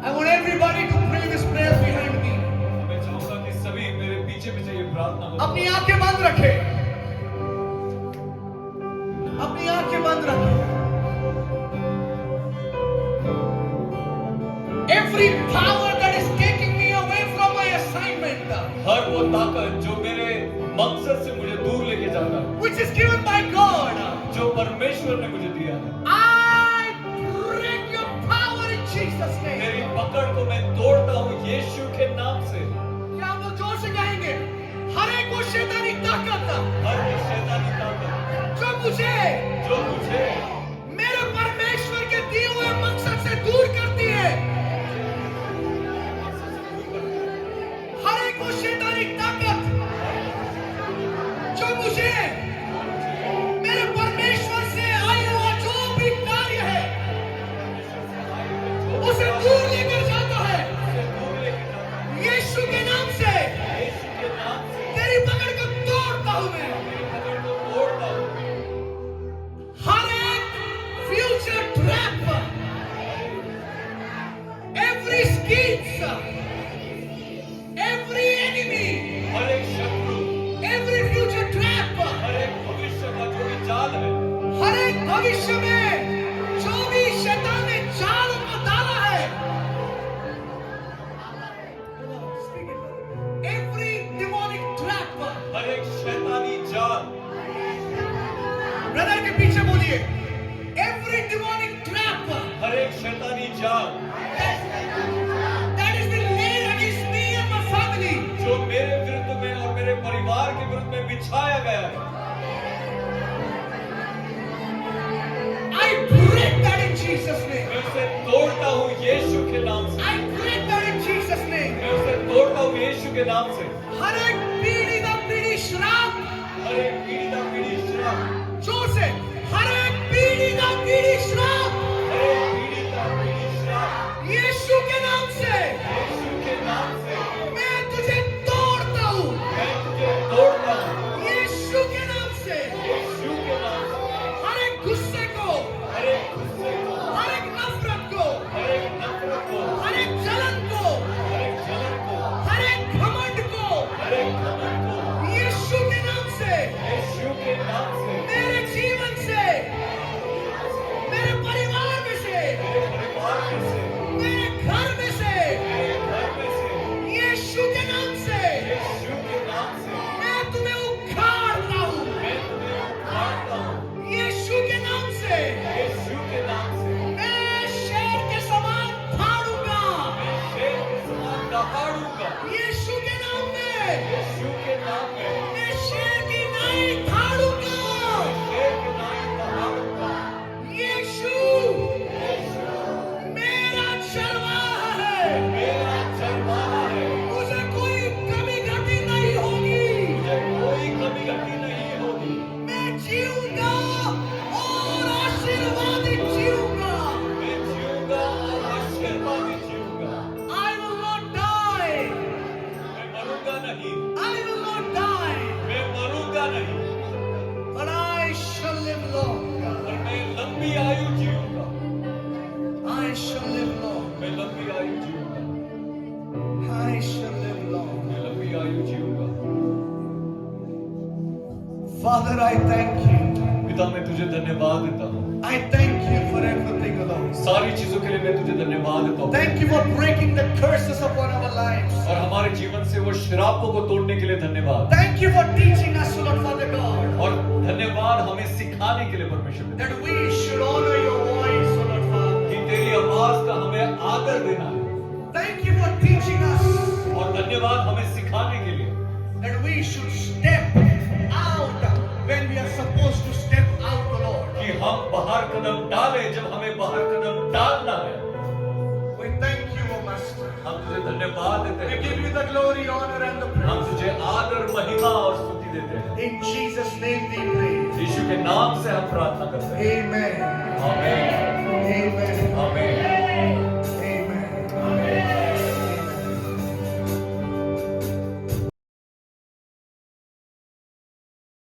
I want everybody to pray this prayer behind me. मैं चाहूंगा कि सभी मेरे पीछे पीछे ये प्रार्थना करें। अपनी आंखें बंद रखें। अपनी आंखें बंद रखें। Every power that is taking me away from my assignment, हर वो ताकत जो मेरे मकसद से मुझे दूर लेके जाता है, which is given by God, जो परमेश्वर ने मुझे दिया है, I break your power in Jesus' name. तेरी पकड़ को मैं तोड़ता हूँ यीशु के नाम से। क्या आप लोग जोर से कहेंगे? हर एक वो शैतानी ताकत हर एक शैतानी ताकत जो मुझे मेरे परमेश्वर के दिए हुए मकसद से दूर करती है, हर एक वो शैतानी ताकत जो मुझे मेरे परमेश्वर से आया हुआ जो भी कार्य है उसे दूर लेकर जाता है, यीशु के नाम से तेरी पकड़ को तोड़ता हूं मैं। हर एक future trap, every schemes, every enemy, हर एक शत्रु, एवरी फ्यूचर ट्रैप, हर एक भविष्य का जो भी जाल है, हर एक भविष्य में जो भी शैतान ने जाल को डाला है, एवरी डिमोनिक ट्रैप, हर एक शैतानी जाल, ब्रदर के पीछे बोलिए, एवरी डिमोनिक ट्रैप हर एक शैतानी जाल that is been laid against me and my family, जो मेरे विरुद्ध में और मेरे परिवार के विरुद्ध में बिछाया गया है, I break that in Jesus' name. मैं उसे तोड़ता हूँ यीशु के नाम से। I break that in Jesus' name. मैं उसे तोड़ता हूँ यीशु के नाम से। हर एक पीढ़ी का पीढ़ी श्राप, हर एक पीढ़ी का पीढ़ी श्राप, जोर से, हर एक पीढ़ी का पीढ़ी श्राप, हर एक पीढ़ी का पीढ़ी श्राप, यीशु के नाम से यीशु के नाम से मैं तुझे तोड़ता हूँ, मैं तुझे तोड़ता हूँ यीशु के नाम से। यीशु के नाम से। हर एक गुस्से को, हर एक गुस्से को, हर एक नफरत को, हर एक नफरत को, हर एक जलन को, हर एक जलन को, हर एक घमंड को, हर एक घमंड को यीशु के नाम से यीशु के नाम से मेरे जीवन से, मेरे परिवार में से, मेरे परिवार में से, मेरे घर में से, मेरे घर में से, यीशु के नाम से यीशु के नाम से मैं तुम्हें उखाड़ता हूँ, मैं तुम्हें उखाड़ता हूँ यीशु के नाम से यीशु के नाम से। मैं शेर के समान फाड़ूंगा, मैं शेर के समान दहाड़ूंगा यीशु के नाम में यीशु के नाम में। मैं शेर की नाई फाड़ूंगा, शेर के नाम दहाड़ूंगा यीशु मेरा चरवाहा है, मेरा चरवाहा है, मुझे कोई कमी घटी नहीं होगी, मुझे कोई कमी घटी नहीं होगी। मैं जीऊंगा और आशीर्वादित जीऊंगा। मैं जीऊंगा और आशीर्वादित जीऊंगा। I will not die. मैं मरूंगा नहीं, I will not die. मैं मरूंगा नहीं, But I shall live long. और मैं लंबी आयु जीऊंगा। I shall live long. मैं लंबी आयु जीऊंगा। I shall live long. मैं लंबी आयु जीऊंगा। Father, I thank you. पिता, मैं तुझे धन्यवाद देता हूँ। I thank you for everything, Lord. सारी चीजों के लिए मैं तुझे धन्यवाद देता हूँ। Thank you for breaking the curses upon our lives. और हमारे जीवन से वो श्रापों को तोड़ने के लिए धन्यवाद। Thank you for teaching us, Lord Father God, और धन्यवाद हमें सिखाने के लिए परमेश्वर पिता, that we should honor your voice, Lord Father. कि तेरी आवाज का हमें आदर देना है। Thank you for teaching us और धन्यवाद हमें सिखाने के लिए that we should step out when we are supposed to step out, Lord. कि हम बाहर कदम डालें जब हमें बाहर कदम डालना है। We thank you, O Master. हम तुझे धन्यवाद देते We हैं। give you the glory, honor, and the हम praise. तुझे आदर, महिमा और स्तुति देते हैं। In Jesus' name we pray. यीशु के नाम से हम प्रार्थना करते हैं। Amen. आमीन, Amen. आमीन।